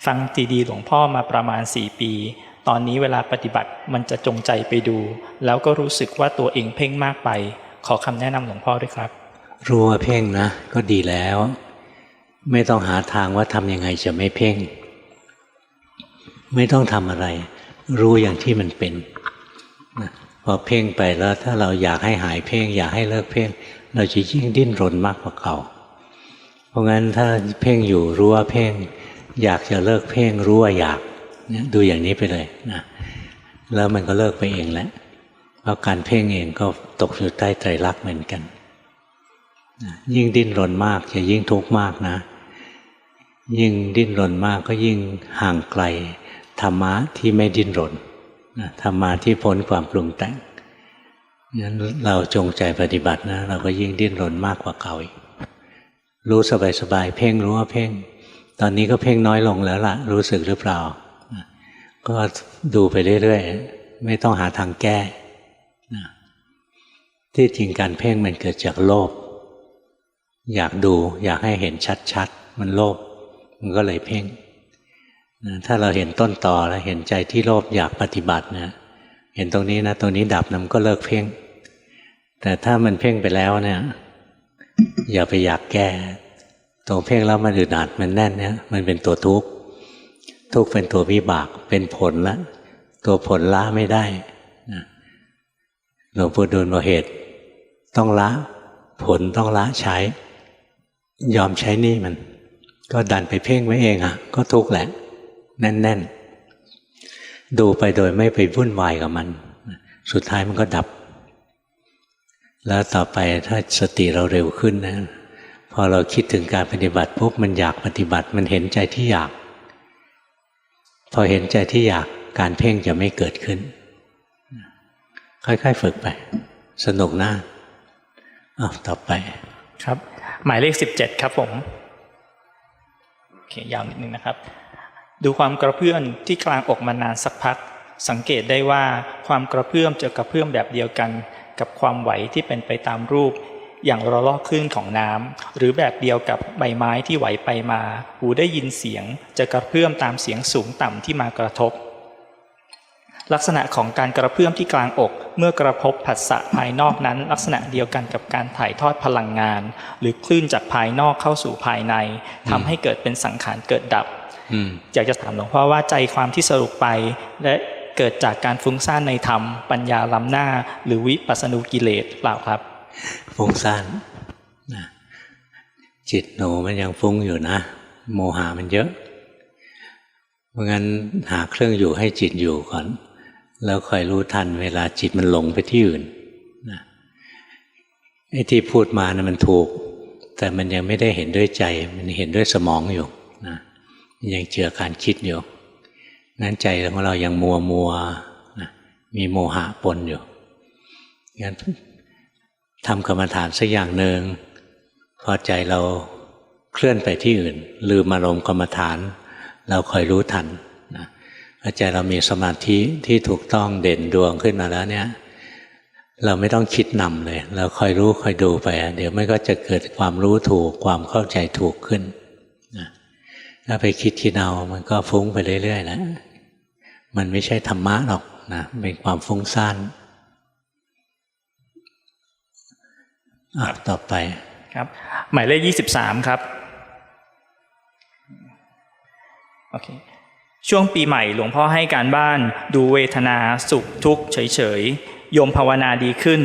ฟังซีดีหลวงพ่อมาประมาณ4 ปีตอนนี้เวลาปฏิบัติมันจะจงใจไปดูแล้วก็รู้สึกว่าตัวเองเพ่งมากไปขอคำแนะนำหลวงพ่อด้วยครับรู้ว่าเพ่งนะก็ดีแล้วไม่ต้องหาทางว่าทำยังไงจะไม่เพ่งไม่ต้องทำอะไรรู้อย่างที่มันเป็น พอเพ่งไปแล้วถ้าเราอยากให้หายเพ่งอยากให้เลิกเพ่งเราจะยิ่งดิ้นรนมากกว่าเก่าเพราะงั้นถ้าเพ่งอยู่รู้ว่าเพ่งอยากจะเลิกเพ่งรู้ว่าอยากเนี่ยดูอย่างนี้ไปเลยนะแล้วมันก็เลิกไปเองแหละเพราะการเพ่งเองก็ตกอยู่ใต้ไตรลักษณ์เหมือนกันยิ่งดิ้นรนมากจะยิ่งทุกข์มากนะยิ่งดิ้นรนมากก็ยิ่งห่างไกลธรรมะที่ไม่ดิ้นรนธรรมะที่พ้นความปรุงแต่งงั้นเราจงใจปฏิบัตินะเราก็ยิ่งดิ้นรนมากกว่าเก่าอีกรู้สบายๆเพ่งรู้ว่าเพ่งตอนนี้ก็เพ่งน้อยลงแล้วล่ะรู้สึกหรือเปล่าก็ดูไปเรื่อยๆไม่ต้องหาทางแก้ที่จริงการเพ่งมันเกิดจากโลภอยากดูอยากให้เห็นชัดๆมันโลภมันก็เลยเพ่งถ้าเราเห็นต้นตอแล้วเห็นใจที่โลภอยากปฏิบัตินะเห็นตรงนี้นะตรงนี้ดับนะมันก็เลิกเพ่งแต่ถ้ามันเพ่งไปแล้วเนี่ยอย่าไปอยากแก้ตรงเพ่งแล้วมันอึดอัดมันแน่นเนี่ยมันเป็นตัวทุกข์ทุกข์เป็นตัววิบากเป็นผลละตัวผลละไม่ได้หลวงปู่ดูลบอกเหตุต้องละผลต้องละใช้ยอมใช้นี่มันก็ดันไปเพ่งไว้เองอ่ะก็ทุกข์แหละแน่นๆดูไปโดยไม่ไปวุ่นวายกับมันสุดท้ายมันก็ดับแล้วต่อไปถ้าสติเราเร็วขึ้นนะพอเราคิดถึงการปฏิบัติปุ๊บมันอยากปฏิบัติมันเห็นใจที่อยากพอเห็นใจที่อยากการเพ่งจะไม่เกิดขึ้นค่อยๆฝึกไปสนุกนะต่อไปครับหมายเลข17ครับผมโอเคยาวนิดนึงนะครับดูความกระเพื่อมที่กลางอกมานานสักพักสังเกตได้ว่าความกระเพื่อมจะกระเพื่อมแบบเดียวกันกับความไหวที่เป็นไปตามรูปอย่างระลอกคลื่นของน้ำหรือแบบเดียวกับใบไม้ที่ไหวไปมาหูได้ยินเสียงจะกระเพื่อมตามเสียงสูงต่ำที่มากระทบลักษณะของการกระเพื่อมที่กลางอกเมื่อกระทบผัสสะภายนอกนั้นลักษณะเดียวกันกับการถ่ายทอดพลังงานหรือคลื่นจากภายนอกเข้าสู่ภายในทำให้เกิดเป็นสังขารเกิดดับอยากจะถามหลวงพ่อว่าใจความที่สรุปไปและเกิดจากการฟุ้งซ่านในธรรมปัญญาล้ำหน้าหรือวิปัสสนูกิเลสเปล่าครับฟุ้งซ่านนะจิตหนูมันยังฟุ้งอยู่นะโมหะมันเยอะเพราะงั้นหาเครื่องอยู่ให้จิตอยู่ก่อนแล้วคอยรู้ทันเวลาจิตมันหลงไปที่อื่นนะไอ้ที่พูดมานะมันถูกแต่มันยังไม่ได้เห็นด้วยใจมันเห็นด้วยสมองอยู่นะยังเจือการคิดอยู่นั้นใจของเรายังมัวนะมีโมหะปนอยู่งั้นทำกรรมฐานสักอย่างหนึ่งพอใจเราเคลื่อนไปที่อื่นลืมอารมณ์กรรมฐานเราคอยรู้ทันนะพอใจเรามีสมาธิที่ถูกต้องเด่นดวงขึ้นมาแล้วเนี่ยเราไม่ต้องคิดนำเลยเราคอยรู้คอยดูไปเดี๋ยวมันก็จะเกิดความรู้ถูกความเข้าใจถูกขึ้นนะถ้าไปคิดเอามันก็ฟุ้งไปเรื่อยๆแล้วมันไม่ใช่ธรรมะหรอกนะเป็นความฟุ้งซ่านต่อไปครับหมายเลข23ครับโอเคช่วงปีใหม่หลวงพ่อให้การบ้านดูเวทนาสุขทุกข์เฉยๆโยมภาวนาดีขึ้น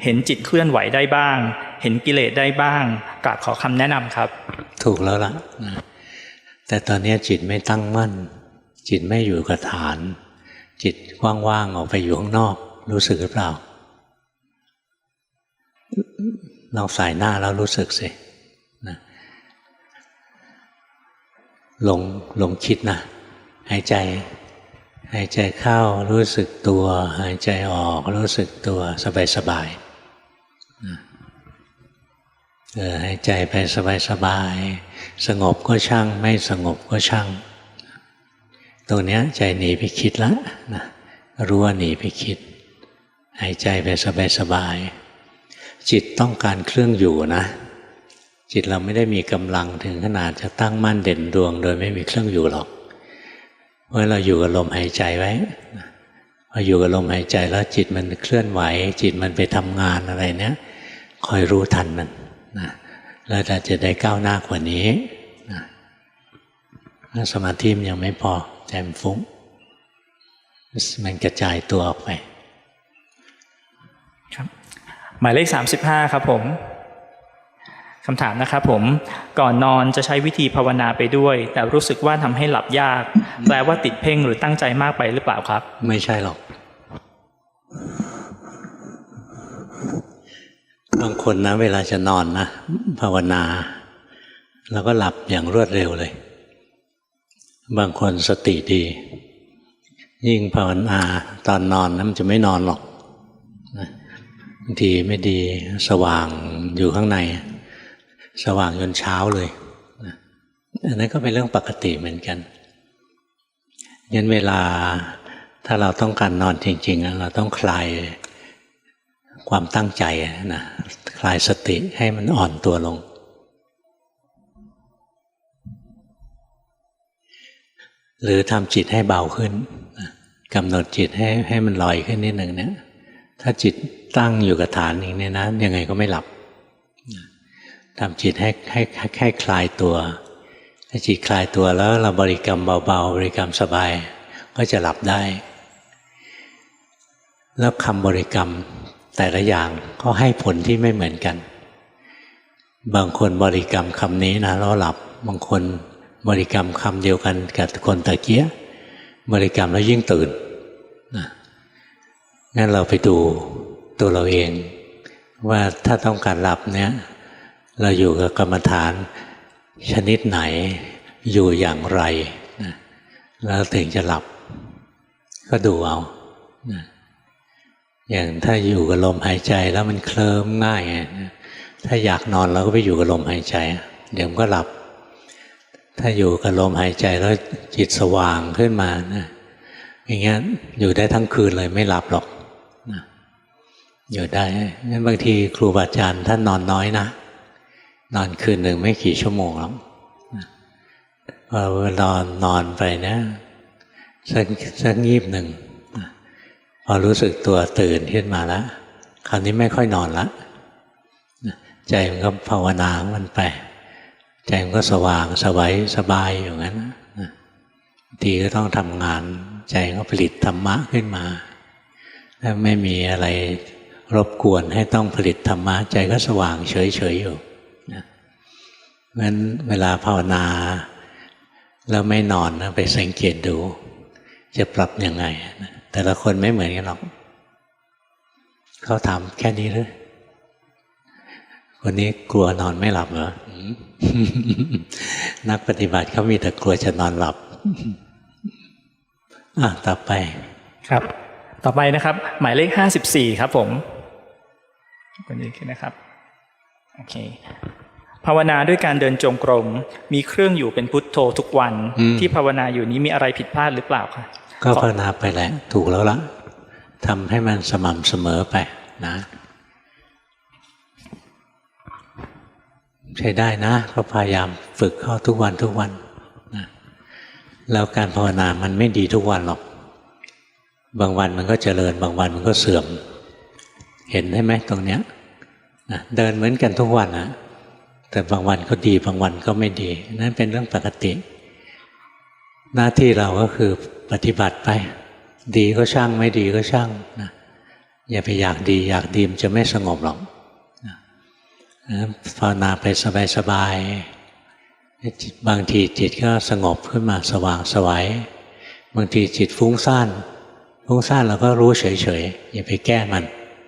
เห็นจิตเคลื่อนไหวได้บ้างเห็นกิเลสได้บ้างกราบขอคำแนะนำครับถูกแล้วล่ะแต่ตอนนี้จิตไม่ตั้งมั่นจิตไม่อยู่กับฐานจิตว่างๆออกไปอยู่ข้างนอกรู้สึกหรือเปล่าลองสายหน้าแล้วรู้สึกสินะลงคิดนะหายใจเข้ารู้สึกตัวหายใจออกรู้สึกตัวสบายๆนะหายใจไปสบายๆสงบก็ช่างไม่สงบก็ช่างตรงนี้ใจหนีไปคิดแล้วนะรู้ว่าหนีไปคิดหายใจไปสบายๆจิตต้องการเครื่องอยู่นะจิตเราไม่ได้มีกำลังถึงขนาดจะตั้งมั่นเด่นดวงโดยไม่มีเครื่องอยู่หรอกเพราะเราอยู่กับลมหายใจไว้พออยู่กับลมหายใจแล้วจิตมันเคลื่อนไหวจิตมันไปทำงานอะไรเนี้ยคอยรู้ทันมันนะแล้วเราจะได้ก้าวหน้ากว่านี้นะถ้าสมาธิมันยังไม่พอใจมันฟุ้งมันกระจายตัวออกไป ครับหมายเลข35ครับผมคำถามนะครับผมก่อนนอนจะใช้วิธีภาวนาไปด้วยแต่รู้สึกว่าทำให้หลับยากแปลว่าติดเพ่งหรือตั้งใจมากไปหรือเปล่าครับไม่ใช่หรอกบางคนนะเวลาจะนอนนะภาวนาแล้วก็หลับอย่างรวดเร็วเลยบางคนสติดียิ่งภาวนาตอนนอนนะมันจะไม่นอนหรอกบางทีไม่ดีสว่างอยู่ข้างในสว่างจนเช้าเลยอันนั้นก็เป็นเรื่องปกติเหมือนกันงั้นเวลาถ้าเราต้องการนอนจริงๆเราต้องคลายความตั้งใจนะคลายสติให้มันอ่อนตัวลงหรือทำจิตให้เบาขึ้นกำหนดจิตให้มันลอยขึ้นนิดหนึ่งเนี่ยถ้าจิตตั้งอยู่กับฐานอย่างนี้นะยังไงก็ไม่หลับทำจิตให้คลายตัวถ้าจิตคลายตัวแล้วเราบริกรรมเบาๆบริกรรมสบายก็จะหลับได้แล้วคำบริกรรมแต่ละอย่างก็ให้ผลที่ไม่เหมือนกันบางคนบริกรรมคำนี้นะแล้วหลับบางคนบริกรรมคำเดียวกันกับคนตะเกียบริกรรมแล้วยิ่งตื่นนะงั้นเราไปดูตัวเราเองว่าถ้าต้องการหลับเนี่ยเราอยู่กับกรรมฐานชนิดไหนอยู่อย่างไรนะแล้วถึงจะหลับก็ดูเอานะอย่างถ้าอยู่กับลมหายใจแล้วมันเคลิ้มง่ายนะถ้าอยากนอนเราก็ไปอยู่กับลมหายใจเดี๋ยวมันก็หลับถ้าอยู่กับลมหายใจแล้วจิตสว่างขึ้นมานะอย่างเงี้ยอยู่ได้ทั้งคืนเลยไม่หลับหรอกนะอยู่ได้งั้นบางทีครูบาอาจารย์ท่านนอนน้อยนะนอนคืนหนึ่งไม่กี่ชั่วโมงหรอกพอนอนไปนะสักงีบหนึ่งพอรู้สึกตัวตื่นขึ้นมาแล้วคราวนี้ไม่ค่อยนอนละใจมันก็ภาวนาของมันไปใจมันก็สว่างสวัยสบายอยู่งั้นบางทีก็ต้องทำงานใจก็ผลิตธรรมะขึ้นมาถ้าไม่มีอะไรรบกวนให้ต้องผลิตธรรมะใจก็สว่างเฉยๆอยู่งั้นเวลาภาวนาแล้วไม่นอนนะไปสังเกตดูจะปรับยังไงแต่ละคนไม่เหมือนกันหรอกเขาถามแค่นี้เลยคนนี้กลัวนอนไม่หลับเหรอ นักปฏิบัติเขามีแต่กลัวจะนอนหลับต่อไปครับต่อไปนะครับหมายเลข54ครับผมคนนี้ขึ้นนะครับโอเคภาวนาด้วยการเดินจงกรมมีเครื่องอยู่เป็นพุทโธทุกวันที่ภาวนาอยู่นี้มีอะไรผิดพลาดหรือเปล่าคะก็ภาวนาไปแหละถูกแล้วละทำให้มันสม่ำเสมอไปนะใช้ได้นะก็พยายามฝึกเข้าทุกวันนะแล้วการภาวนามันไม่ดีทุกวันหรอกบางวันมันก็เจริญบางวันมันก็เสื่อมเห็นได้ไหมตรงเนี้ยนะเดินเหมือนกันทุกวันนะแต่บางวันก็ดีบางวันก็ไม่ดีนั่นเป็นเรื่องปกติหน้าที่เราก็คือปฏิบัติไปดีก็ช่างไม่ดีก็ช่างนะอย่าไปอยากดีมันจะไม่สงบหรอกนะภาวนาไปสบายบางทีจิตก็สงบขึ้นมาสว่างไสวบางทีจิตฟุ้งซ่านเราก็รู้เฉยๆอย่าไปแก้มัน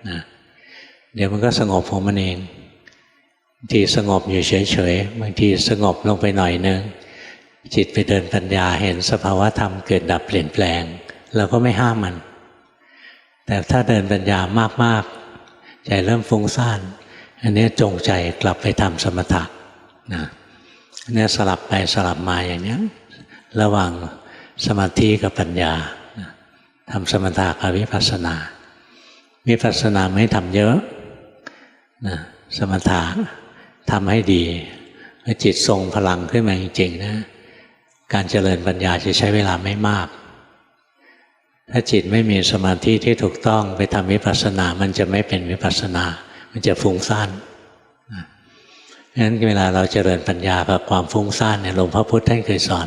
นะเดี๋ยวมันก็สงบของมันเองบางทีสงบอยู่เฉยๆบางทีสงบลงไปหน่อยนึงจิตไปเดินปัญญาเห็นสภาวะธรรมเกิดดับเปลี่ยนแปลงเราก็ไม่ห้ามมันแต่ถ้าเดินปัญญามากๆใจเริ่มฟุ้งซ่านอันนี้จงใจกลับไปทำสมถะนะอันนี้สลับไปสลับมาอย่างนี้ระหว่างสมาธิกับปัญญาทำสมถะกับวิปัสสนาไม่ทำเยอะนะสมถะทำให้ดีจิตทรงพลังขึ้นมาจริงๆนะการเจริญปัญญาจะใช้เวลาไม่มากถ้าจิตไม่มีสมาธิที่ถูกต้องไปทำวิปัสสนามันจะไม่เป็นวิปัสสนามันจะฟุ้งซ่านงั้นเวลาเราเจริญปัญญากับความฟุ้งซ่านเนี่ยหลวงพ่อพุธท่านเคยสอน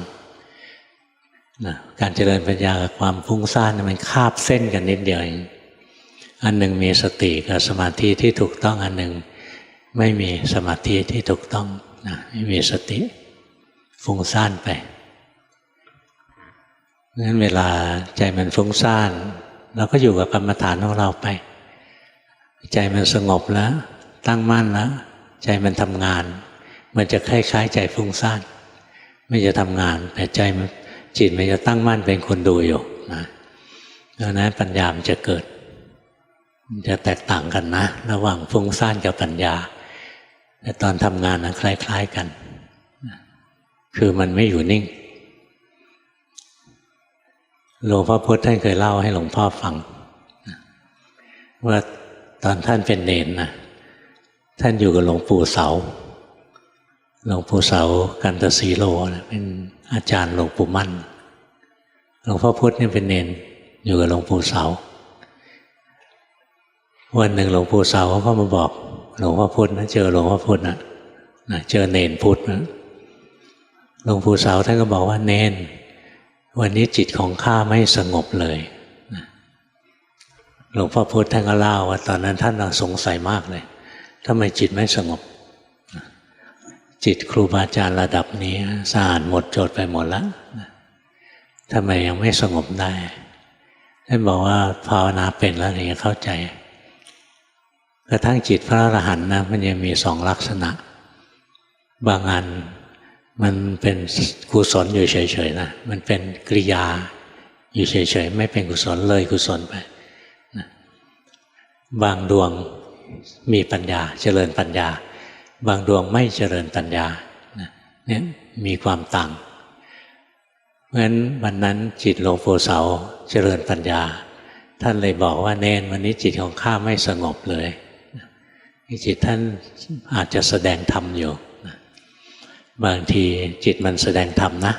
การเจริญปัญญากับความฟุ้งซ่านมันคาบเส้นกันนิดเดียวเอง อันหนึ่งมีสติกับสมาธิที่ถูกต้องอันหนึ่งไม่มีสมาธิที่ถูกต้องนะไม่มีสติฟุ้งซ่านไปงั้นเวลาใจมันฟุ้งซ่านเราก็อยู่กับกรรมฐานของเราไปใจมันสงบแล้วตั้งมั่นแล้วใจมันทำงานมันจะคล้ายๆใจฟุ้งซ่านไม่จะทำงานแต่ใจมันจิตมันจะตั้งมั่นเป็นคนดูอยู่นะดังนั้นปัญญามันจะเกิดมันจะแตกต่างกันนะระหว่างฟุ้งซ่านกับปัญญาแต่ตอนทำงานนะคล้ายๆกันคือมันไม่อยู่นิ่งหลวงพ่อพุธท่านเคยเล่าให้หลวงพ่อฟังว่าตอนท่านเป็นเณรนะท่านอยู่กับหลวงปู่เสาหลวงปู่เสากันตสีโลนะเป็นอาจารย์หลวงปู่มั่นหลวงพ่อพุธนี่เป็นเณรอยู่กับหลวงปู่เสาวันหนึ่งหลวงปู่เสาเขาก็มาบอกหลวงพ่อพุธนะเจอหลวงพ่อพุธนะเจอเณรพุธนะหลวงปู่เสาท่านก็บอกว่าเณรวันนี้จิตของข้าไม่สงบเลยหลวงพ่อพุธท่านก็เล่าว่าตอนนั้นท่านสงสัยมากเลยทำไมจิตไม่สงบจิตครูบาอาจารย์ระดับนี้สะอาดหมดจดไปหมดแล้วทำไมยังไม่สงบได้ท่านบอกว่าภาวนาเป็นแล้วถึงจะเข้าใจกระทั่งจิตพระอรหันต์นะมันยังมีสองลักษณะบางอันมันเป็นกุศลอยู่เฉยๆนะมันเป็นกริยาอยู่เฉยๆไม่เป็นกุศลเลยกุศลไปนะบางดวงมีปัญญาเจริญปัญญาบางดวงไม่เจริญปัญญาเนี่ยมีความต่างเพราะฉะนั้นวันนั้นจิตหลวงปู่เสาเจริญปัญญาท่านเลยบอกว่าเนนวันนี้จิตของข้าไม่สงบเลยจิตท่านอาจจะแสดงธรรมอยู่บางทีจิตมันแสดงธรรมนะ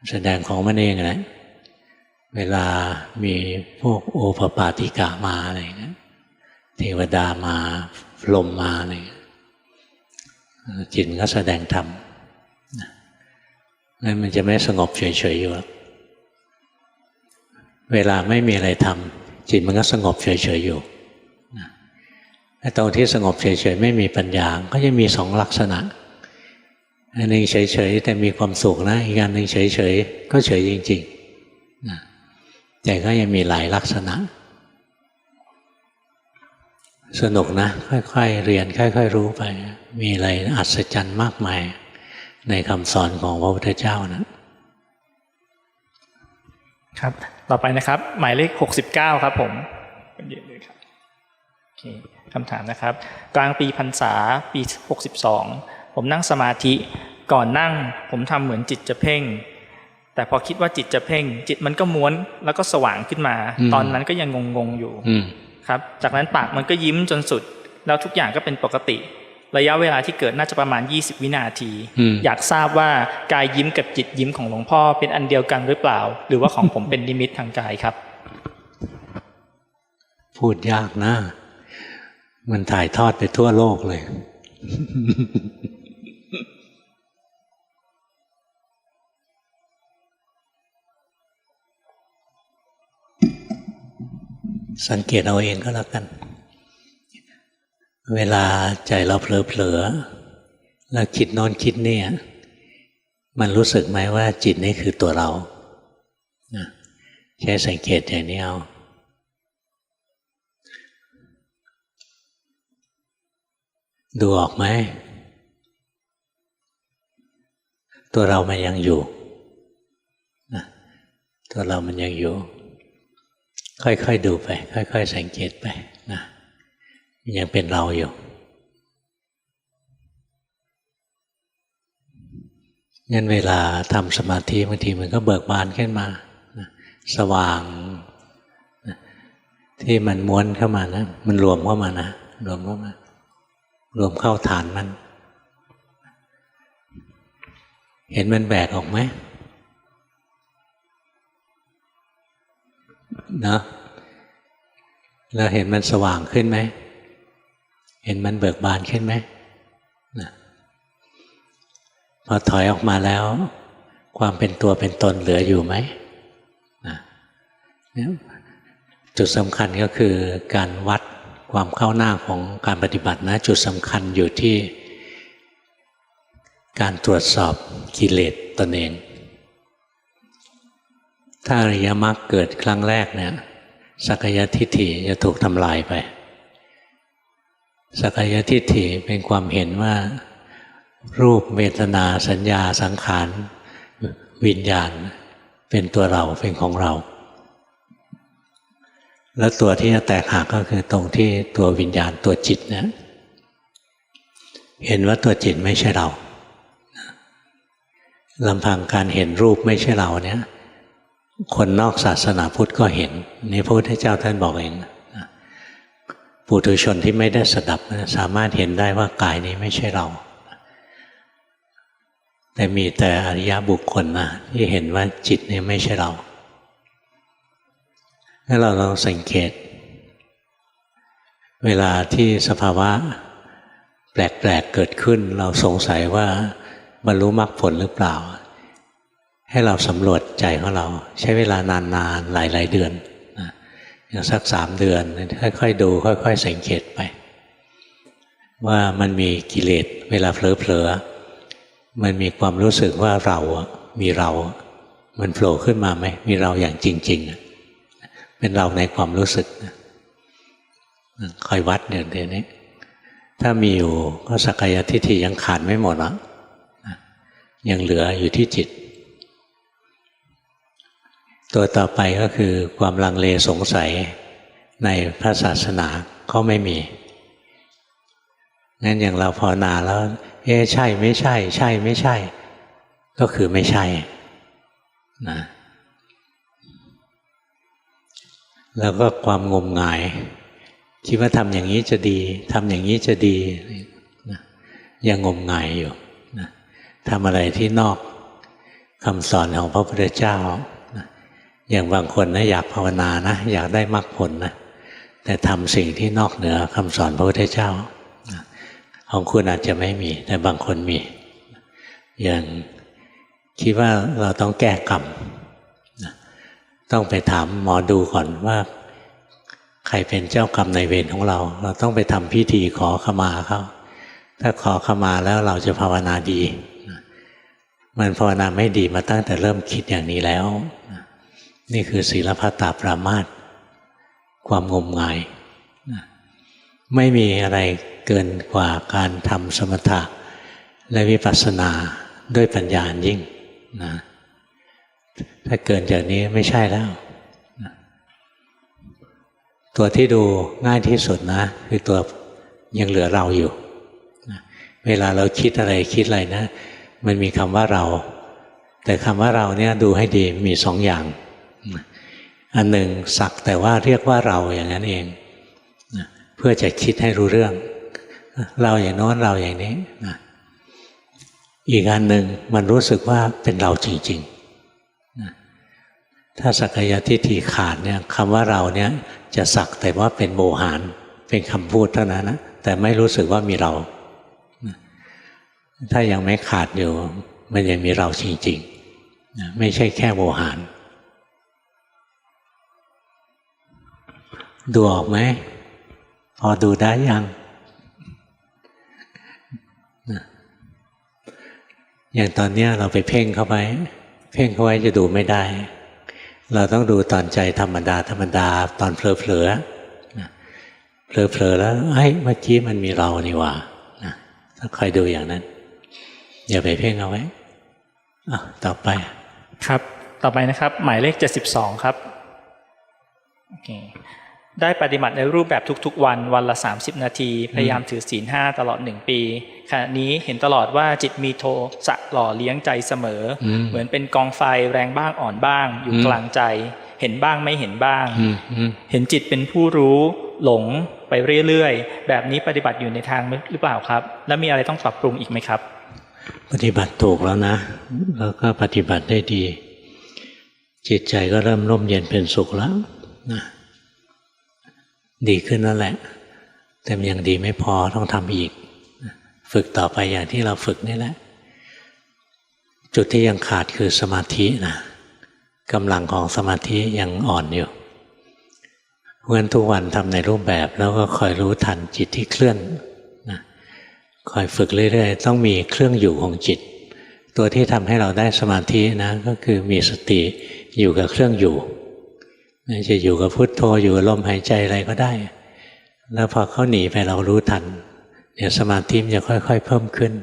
แสดงของมันเองนะเวลามีพวกโอปปาติกะมาอะไรนะเทวดามาลมมาอะไรจิตก็แสดงธรรมงั้นมันจะไม่สงบเฉยๆอยู่เวลาไม่มีอะไรทำจิตมันก็สงบเฉยๆอยู่แต่ตรงที่สงบเฉยๆไม่มีปัญญาก็จะมีสองลักษณะอันหนึ่งเฉยๆแต่มีความสุขนะอีกอันหนึ่งเฉยๆก็เฉยจริงๆนะแต่ก็ยังมีหลายลักษณะสนุกนะค่อยๆเรียนค่อยๆรู้ไปมีอะไรอัศจรรย์มากมายในคำสอนของพระพุทธเจ้านะครับต่อไปนะครับหมายเลข69ครับผมยืนเลยครับโอเคคำถามนะครับกลางปีพรรษาปี62ผมนั่งสมาธิก่อนนั่งผมทำเหมือนจิตจะเพ่งแต่พอคิดว่าจิตจะเพ่งจิตมันก็ม้วนแล้วก็สว่างขึ้นมาตอนนั้นก็ยังงงๆอยู่ครับจากนั้นปากมันก็ยิ้มจนสุดแล้วทุกอย่างก็เป็นปกติระยะเวลาที่เกิดน่าจะประมาณ20วินาทีอยากทราบว่ากายยิ้มกับจิตยิ้มของหลวงพ่อเป็นอันเดียวกันหรือเปล่าหรือว่าของผมเป็นนิมิตทางกายครับพูดยากนะมันถ่ายทอดไปทั่วโลกเลยสังเกตเอาเองก็แล้วกันเวลาใจเราเผลอๆแล้วคิดโน้นคิดนี่มันรู้สึกไหมว่าจิตนี่คือตัวเราแค่สังเกตอย่างนี้เอาดูออกไหมตัวเรามันยังอยู่ตัวเรามันยังอยู่ค่อยๆดูไปค่อยๆสังเกตไปนะยังเป็นเราอยู่งั้นเวลาทำสมาธิบางทีมันก็เบิกบานขึ้นมาสว่างที่มันม้วนเข้ามานะมันรวมเข้ามานะรวมเข้ามารวมเข้าฐานมันเห็นมันแบกออกไหมนะแล้วเห็นมันสว่างขึ้นไหมเห็นมันเบิกบานขึ้นไหมนะพอถอยออกมาแล้วความเป็นตัวเป็นตนเหลืออยู่ไหมนะ จุดสำคัญก็คือการวัดความก้าวหน้าของการปฏิบัตินะจุดสำคัญอยู่ที่การตรวจสอบกิเลสตนเองถ้าอริยมรรคเกิดครั้งแรกเนี่ยสักกายทิฏฐิจะถูกทำลายไปสักกายทิฏฐิเป็นความเห็นว่ารูปเวทนาสัญญาสังขารวิญญาณเป็นตัวเราเป็นของเราแล้วตัวที่จะแตกหักก็คือตรงที่ตัววิญญาณตัวจิตเนี่ยเห็นว่าตัวจิตไม่ใช่เราลำพังการเห็นรูปไม่ใช่เราเนี่ยคนนอกศาสนาพุทธก็เห็นนี่พระพุทธเจ้าท่านบอกเองปุถุชนที่ไม่ได้สดับสามารถเห็นได้ว่ากายนี้ไม่ใช่เราแต่มีแต่อริยบุคคลนะที่เห็นว่าจิตนี้ไม่ใช่เราถ้าเราลองสังเกตเวลาที่สภาวะแปลกๆเกิดขึ้นเราสงสัยว่าบรรลุมรรคผลหรือเปล่าให้เราสำรวจใจของเราใช้เวลานานๆหลายๆเดือนอย่างสัก3 เดือนค่อยๆดูค่อยๆสังเกตไปว่ามันมีกิเลสเวลาเผลอๆมันมีความรู้สึกว่าเรามีเรามันโผล่ขึ้นมาไหมมีเราอย่างจริงๆเป็นเราในความรู้สึกคอยวัดเดี๋ยวนี้ถ้ามีอยู่ก็สักกายทิฏฐิยังขาดไม่หมดหรอกยังเหลืออยู่ที่จิตตัวต่อไปก็คือความลังเลสงสัยในพระศาสนาก็ไม่มีงั้นอย่างเราภาวนาแล้วใช่ไม่ใช่ใช่ไม่ใช่ก็คือไม่ใช่นะแล้วก็ความงมงายคิดว่าทำอย่างนี้จะดีทำอย่างนี้จะดีนะยังงมงายอยู่นะทำอะไรที่นอกคำสอนของพระพุทธเจ้าอย่างบางคนนะอยากภาวนานะอยากได้มรรคผลนะแต่ทำสิ่งที่นอกเหนือคำสอนพระพุทธเจ้าของคุณอาจจะไม่มีแต่บางคนมีอย่างคิดว่าเราต้องแก้กรรมต้องไปถามหมอดูก่อนว่าใครเป็นเจ้ากรรมนายเวรของเราต้องไปทำพิธีขอขมาเขาถ้าขอขมาแล้วเราจะภาวนาดีมันภาวนาไม่ดีมาตั้งแต่เริ่มคิดอย่างนี้แล้วนี่คือศีลพัตตปรามาสความงมงายไม่มีอะไรเกินกว่าการทำสมถะและวิปัสสนาด้วยปัญญายิ่งนะถ้าเกินจากนี้ไม่ใช่แล้วตัวที่ดูง่ายที่สุดนะคือตัวยังเหลือเราอยู่เวลาเราคิดอะไรนะมันมีคำว่าเราแต่คำว่าเราเนี่ยดูให้ดีมี2 อย่างอันหนึ่งสักแต่ว่าเรียกว่าเราอย่างนั้นเองเพื่อจะคิดให้รู้เรื่องเราอย่างโน้นเราอย่างนี้อีกอันหนึ่งมันรู้สึกว่าเป็นเราจริงๆถ้าสักกายทิฏฐิขาดเนี่ยคำว่าเราเนี่ยจะสักแต่ว่าเป็นโมหารเป็นคำพูดเท่านั้นนะแต่ไม่รู้สึกว่ามีเราถ้ายังไม่ขาดอยู่มันยังมีเราจริงๆไม่ใช่แค่โมหารดูออกไหมพอดูได้ยังอย่างตอนนี้เราไปเพ่งเข้าไว้จะดูไม่ได้เราต้องดูตอนใจธรรมดาตอนเผลอแล้วเมื่อกี้มันมีเรานี่หว่าต้องคอยดูอย่างนั้นอย่าไปเพ่งเอาไว้ต่อไปครับต่อไปนะครับหมายเลข72ครับโอเคได้ปฏิบัติในรูปแบบทุกๆวันละ30 นาทีพยายามถือศีล 5ตลอด1 ปีขณะนี้เห็นตลอดว่าจิตมีโทสะหล่อเลี้ยงใจเสมอเหมือนเป็นกองไฟแรงบ้างอ่อนบ้างอยู่กลางใจเห็นบ้างไม่เห็นบ้างเห็นจิตเป็นผู้รู้หลงไปเรื่อยๆแบบนี้ปฏิบัติอยู่ในทางหรือเปล่าครับและมีอะไรต้องปรับปรุงอีกไหมครับปฏิบัติถูกแล้วนะแล้วก็ปฏิบัติได้ดีจิตใจก็เริ่มร่มเย็นเป็นสุขแล้วนะดีขึ้นนั่นแหละแต่ยังดีไม่พอต้องทำอีกฝึกต่อไปอย่างที่เราฝึกนี่แหละจุดที่ยังขาดคือสมาธินะกำลังของสมาธิยังอ่อนอยู่ เพราะฉะนั้นทุกวันทำในรูปแบบแล้วก็คอยรู้ทันจิตที่เคลื่อนนะคอยฝึกเรื่อยๆต้องมีเครื่องอยู่ของจิตตัวที่ทำให้เราได้สมาธินะก็คือมีสติอยู่กับเครื่องอยู่จะอยู่กับพุทโธอยู่กับลมหายใจอะไรก็ได้แล้วพอเขาหนีไปเรารู้ทันเดี๋ยวสมาธิมันจะค่อยๆเพิ่มขึ้น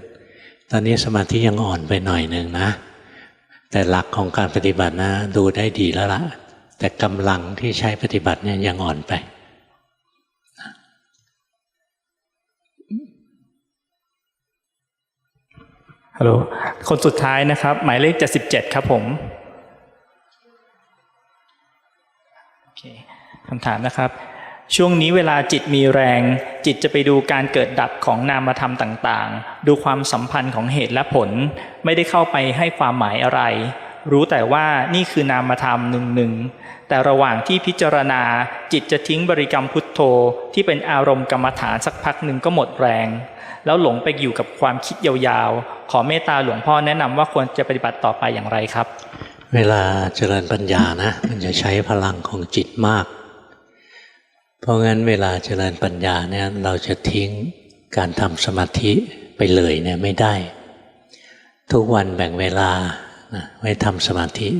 ตอนนี้สมาธิยังอ่อนไปหน่อยหนึ่งนะแต่หลักของการปฏิบัตินะดูได้ดีแล้วล่ะแต่กำลังที่ใช้ปฏิบัติเนี่ยยังอ่อนไปฮัลโหลคนสุดท้ายนะครับหมายเลข77ครับผมโอเคคำถามนะครับช่วงนี้เวลาจิตมีแรงจิตจะไปดูการเกิดดับของนามธรรมต่างๆดูความสัมพันธ์ของเหตุและผลไม่ได้เข้าไปให้ความหมายอะไรรู้แต่ว่านี่คือนามธรรมหนึ่งแต่ระหว่างที่พิจารณาจิตจะทิ้งบริกรรมพุทโธที่เป็นอารมณ์กรรมฐานสักพักหนึ่งก็หมดแรงแล้วหลงไปอยู่กับความคิดยาวๆขอเมตตาหลวงพ่อแนะนำว่าควรจะปฏิบัติต่อไปอย่างไรครับเวลาเจริญปัญญานะมันจะใช้พลังของจิตมากเพราะงั้นเวลาเจริญปัญญาเนี่ยเราจะทิ้งการทำสมาธิไปเลยเนี่ยไม่ได้ทุกวันแบ่งเวลาไว้ทำสมาธิ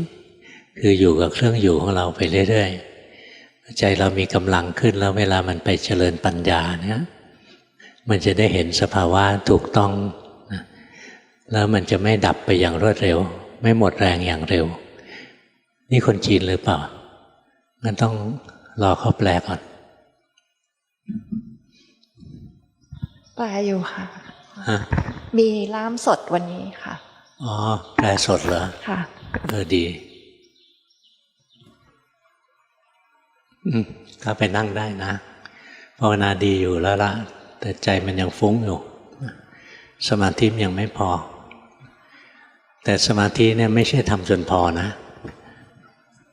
คืออยู่กับเครื่องอยู่ของเราไปเรื่อยๆใจเรามีกำลังขึ้นแล้วเวลามันไปเจริญปัญญาเนี่ยมันจะได้เห็นสภาวะถูกต้องแล้วมันจะไม่ดับไปอย่างรวดเร็วไม่หมดแรงอย่างเร็วนี่คนจีนหรือเปล่างั้นต้องรอเขาแปลก่อนแปลอยู่ค่ะมีล่ามสดวันนี้ค่ะอ๋อแปลสดเหรอค่ะดีก็ไปนั่งได้นะภาวนาดีอยู่แล้วล่ะแต่ใจมันยังฟุ้งอยู่สมาธิยังไม่พอแต่สมาธิเนี่ยไม่ใช่ทำจนพอนะ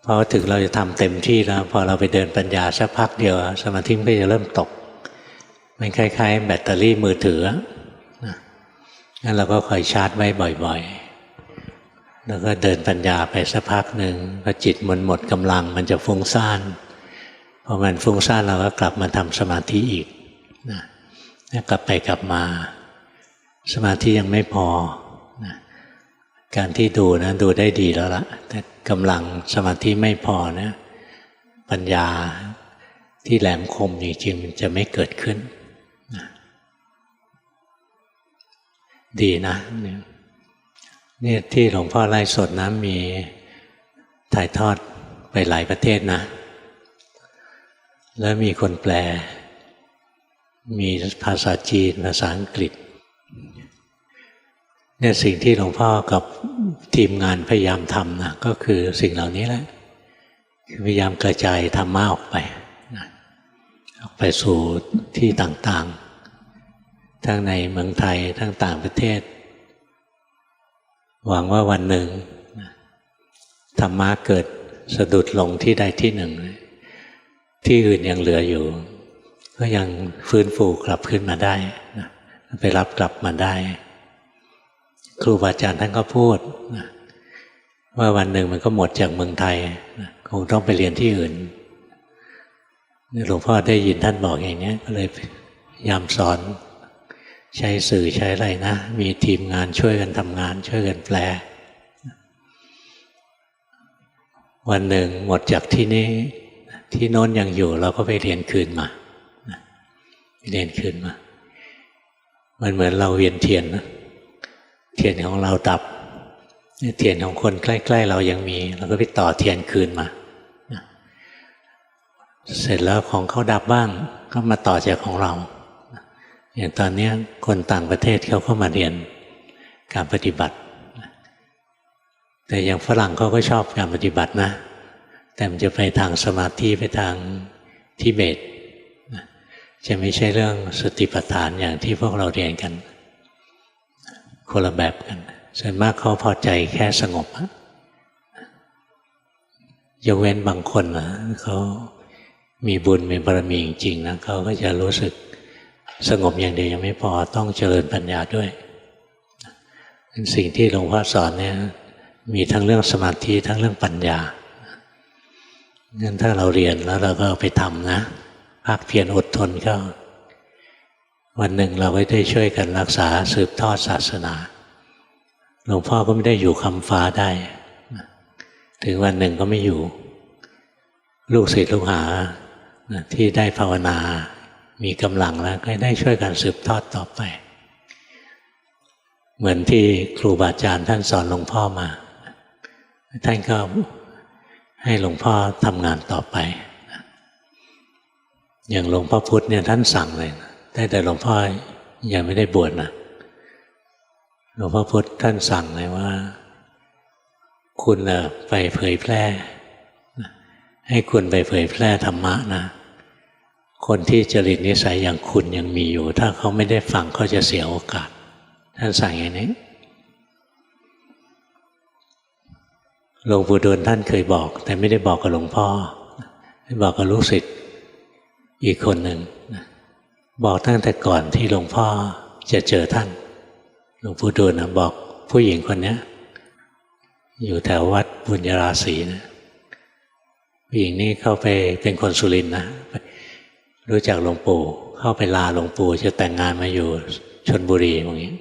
เพราะถึงเราจะทำเต็มที่แล้วพอเราไปเดินปัญญาสักพักเดียวสมาธิมันก็จะเริ่มตกมันคล้ายๆแบตเตอรี่มือถืองั้นเราก็คอยชาร์จไว้บ่อยๆแล้วก็เดินปัญญาไปสักพักหนึ่งพอจิตมันหมดกำลังมันจะฟุ้งซ่านพอมันฟุ้งซ่านเราก็กลับมาทำสมาธิอีกนะกลับไปกลับมาสมาธิยังไม่พอนะการที่ดูนะดูได้ดีแล้วล่ะแต่กำลังสมาธิไม่พอนะปัญญาที่แหลมคมจริงๆมันจะไม่เกิดขึ้นนะดีนะนี่ที่หลวงพ่อไล่สดนะมีถ่ายทอดไปหลายประเทศนะแล้วมีคนแปลมีภาษาจีนภาษาอังกฤษเนี่ยสิ่งที่หลวงพ่อกับทีมงานพยายามทำนะก็คือสิ่งเหล่านี้แหละพยายามกระจายธรรมะออกไปออกไปสู่ที่ต่างๆทั้งในเมืองไทยทั้งต่างประเทศหวังว่าวันหนึ่งธรรมะเกิดสะดุดลงที่ใดที่หนึ่งที่อื่นยังเหลืออยู่ก็ยังฟื้นฟูกลับขึ้นมาได้ไปรับกลับมาได้ครูบาอาจารย์ท่านก็พูดว่าวันหนึ่งมันก็หมดจากเมืองไทยคงต้องไปเรียนที่อื่นหลวงพ่อได้ยินท่านบอกอย่างนี้ก็เลยพยายามสอนใช้สื่อใช้อะไรนะมีทีมงานช่วยกันทำงานช่วยกันแปลวันหนึ่งหมดจากที่นี่ที่โน้นยังอยู่เราก็ไปเรียนคืนมาเรียนคืนมามันเหมือนเราเวียนเทียนนะเทียนของเราดับเทียนของคนใกล้ๆเรายังมีเราก็ไปต่อเทียนคืนมาเสร็จแล้วของเขาดับบ้างก็มาต่อจากของเราอย่างตอนนี้คนต่างประเทศเขาก็มาเรียนการปฏิบัติแต่อย่างฝรั่งเขาก็ชอบการปฏิบัตินะแต่มันจะไปทางสมาธิไปทางทิเบตจะไม่ใช่เรื่องสติปัฏฐานอย่างที่พวกเราเรียนกันคนละแบบกันส่วนมากเขาพอใจแค่สงบยกเว้นบางคนนะเขามีบุญมีบารมีจริงๆนะเขาก็จะรู้สึกสงบอย่างเดียวยังไม่พอต้องเจริญปัญญาด้วยเป็นสิ่งที่หลวงพ่อสอนเนี่ยมีทั้งเรื่องสมาธิทั้งเรื่องปัญญา งั้นถ้าเราเรียนแล้วเราก็เอาไปทำนะภาคเพียรอดทนก็วันหนึ่งเราก็ได้ช่วยกันรักษาสืบทอดศาสนาหลวงพ่อก็ไม่ได้อยู่คำฟ้าได้ถึงวันหนึ่งก็ไม่อยู่ลูกศิษย์ลูกหาที่ได้ภาวนามีกำลังแล้วก็ได้ช่วยกันสืบทอดต่อไปเหมือนที่ครูบาอาจารย์ท่านสอนหลวงพ่อมาท่านก็ให้หลวงพ่อทำงานต่อไปอย่างหลวงพ่อพุธเนี่ยท่านสั่งเลยแต่หลวงพ่อยังไม่ได้บวชนะหลวงพ่อพุธท่านสั่งเลยว่าคุณไปเผยแพร่ให้คุณไปเผยแพร่ธรรมะนะคนที่จริตนิสัยอย่างคุณยังมีอยู่ถ้าเขาไม่ได้ฟังเขาจะเสียโอกาสท่านสั่งอย่างนี้หลวงปู่ดูลท่านเคยบอกแต่ไม่ได้บอกกับหลวงพ่อท่านบอกกับลูกศิษย์อีกคนหนึ่งบอกตั้งแต่ก่อนที่หลวงพ่อจะเจอท่านหลวงปู่ดูลบอกผู้หญิงคนนี้อยู่แถววัดบุญญราศีนะผู้หญิงนี่เข้าไปเป็นคนสุรินทร์นะรู้จักหลวงปู่เข้าไปลาหลวงปู่จะแต่งงานมาอยู่ชลบุรีอย่างนี้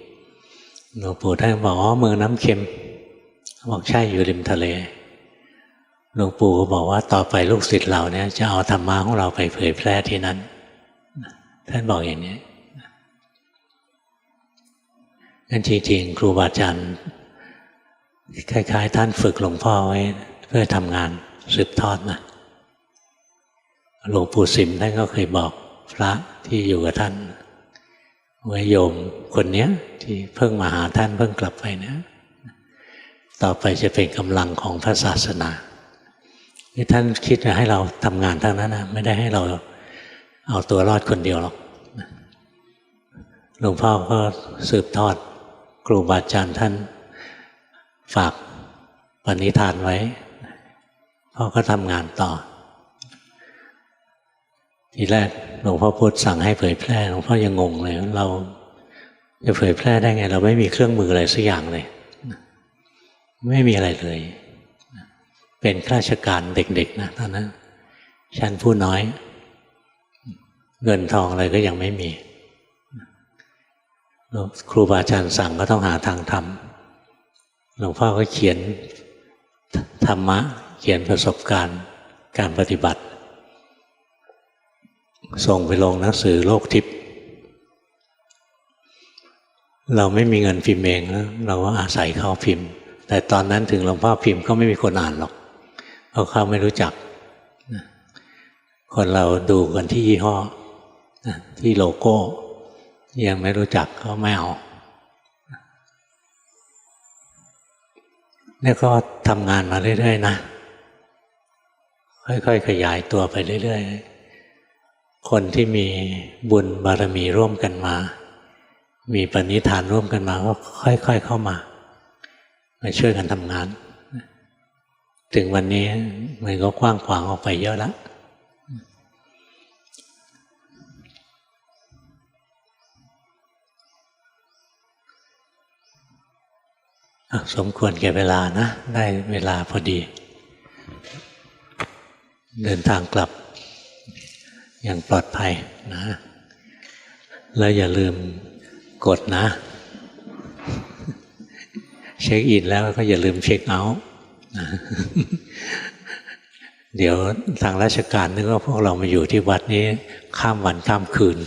หลวงปู่ท่านบอกเมืองน้ำเค็มบอกใช่อยู่ริมทะเลหลวงปู่ก็บอกว่าต่อไปลูกศิษย์เราเนี่ยจะเอาธรรมะของเราไปเผยแพร่ที่นั้นท่านบอกอย่างนี้งั้นจริงๆครูบาอาจารย์คล้ายๆท่านฝึกหลวงพ่อไว้เพื่อทำงานสืบทอดนะหลวงปู่สิมท่านก็เคยบอกพระที่อยู่กับท่านว่าโยมคนนี้ที่เพิ่งมาหาท่านเพิ่งกลับไปเนี่ยต่อไปจะเป็นกำลังของพระศาสนาที่ท่านคิดจะให้เราทำงานทั้งนั้นนะไม่ได้ให้เราเอาตัวรอดคนเดียวหรอกหลวงพ่อก็สืบทอดครูบาอาจารย์ท่านฝากปณิธานไว้พ่อก็ทำงานต่อทีแรกหลวงพ่อพุธสั่งให้เผยแพร่หลวงพ่อยังงงเลยเราจะเผยแพร่ได้ไงเราไม่มีเครื่องมืออะไรสักอย่างเลยไม่มีอะไรเลยเป็นข้าราชการเด็กๆนะตอนนั้นชั้นผู้น้อยเงินทองอะไรก็ยังไม่มีครูบาอาจารย์สั่งก็ต้องหาทางทำหลวงพ่อก็เขียนธรรมะเขียนประสบการณ์การปฏิบัติส่งไปลงหนังสือโลกทิพย์เราไม่มีเงินพิมพ์เองนะเราก็อาศัยเขาพิมพ์แต่ตอนนั้นถึงหลวงพ่อพิมพ์ก็ไม่มีคนอ่านหรอกเพราะเขาไม่รู้จักคนเราดูกันที่ยี่ห้อที่โลโก้ยังไม่รู้จักก็ไม่เอานี่ก็ทำงานมาเรื่อยๆนะค่อยๆขยายตัวไปเรื่อยๆคนที่มีบุญบารมีร่วมกันมามีปณิธานร่วมกันมาก็ค่อยๆเข้ามาช่วยกันทำงานถึงวันนี้มันก็กว้างขวางออกไปเยอะแล้วสมควรแก่เวลานะได้เวลาพอดีเดินทางกลับอย่างปลอดภัยนะแล้วอย่าลืมกดนะเช็คอินแล้วก็อย่าลืมเช็คเอาท์เดี๋ยวทางราชการนึกว่าพวกเรามาอยู่ที่วัดนี้ข้ามวันข้ามคืน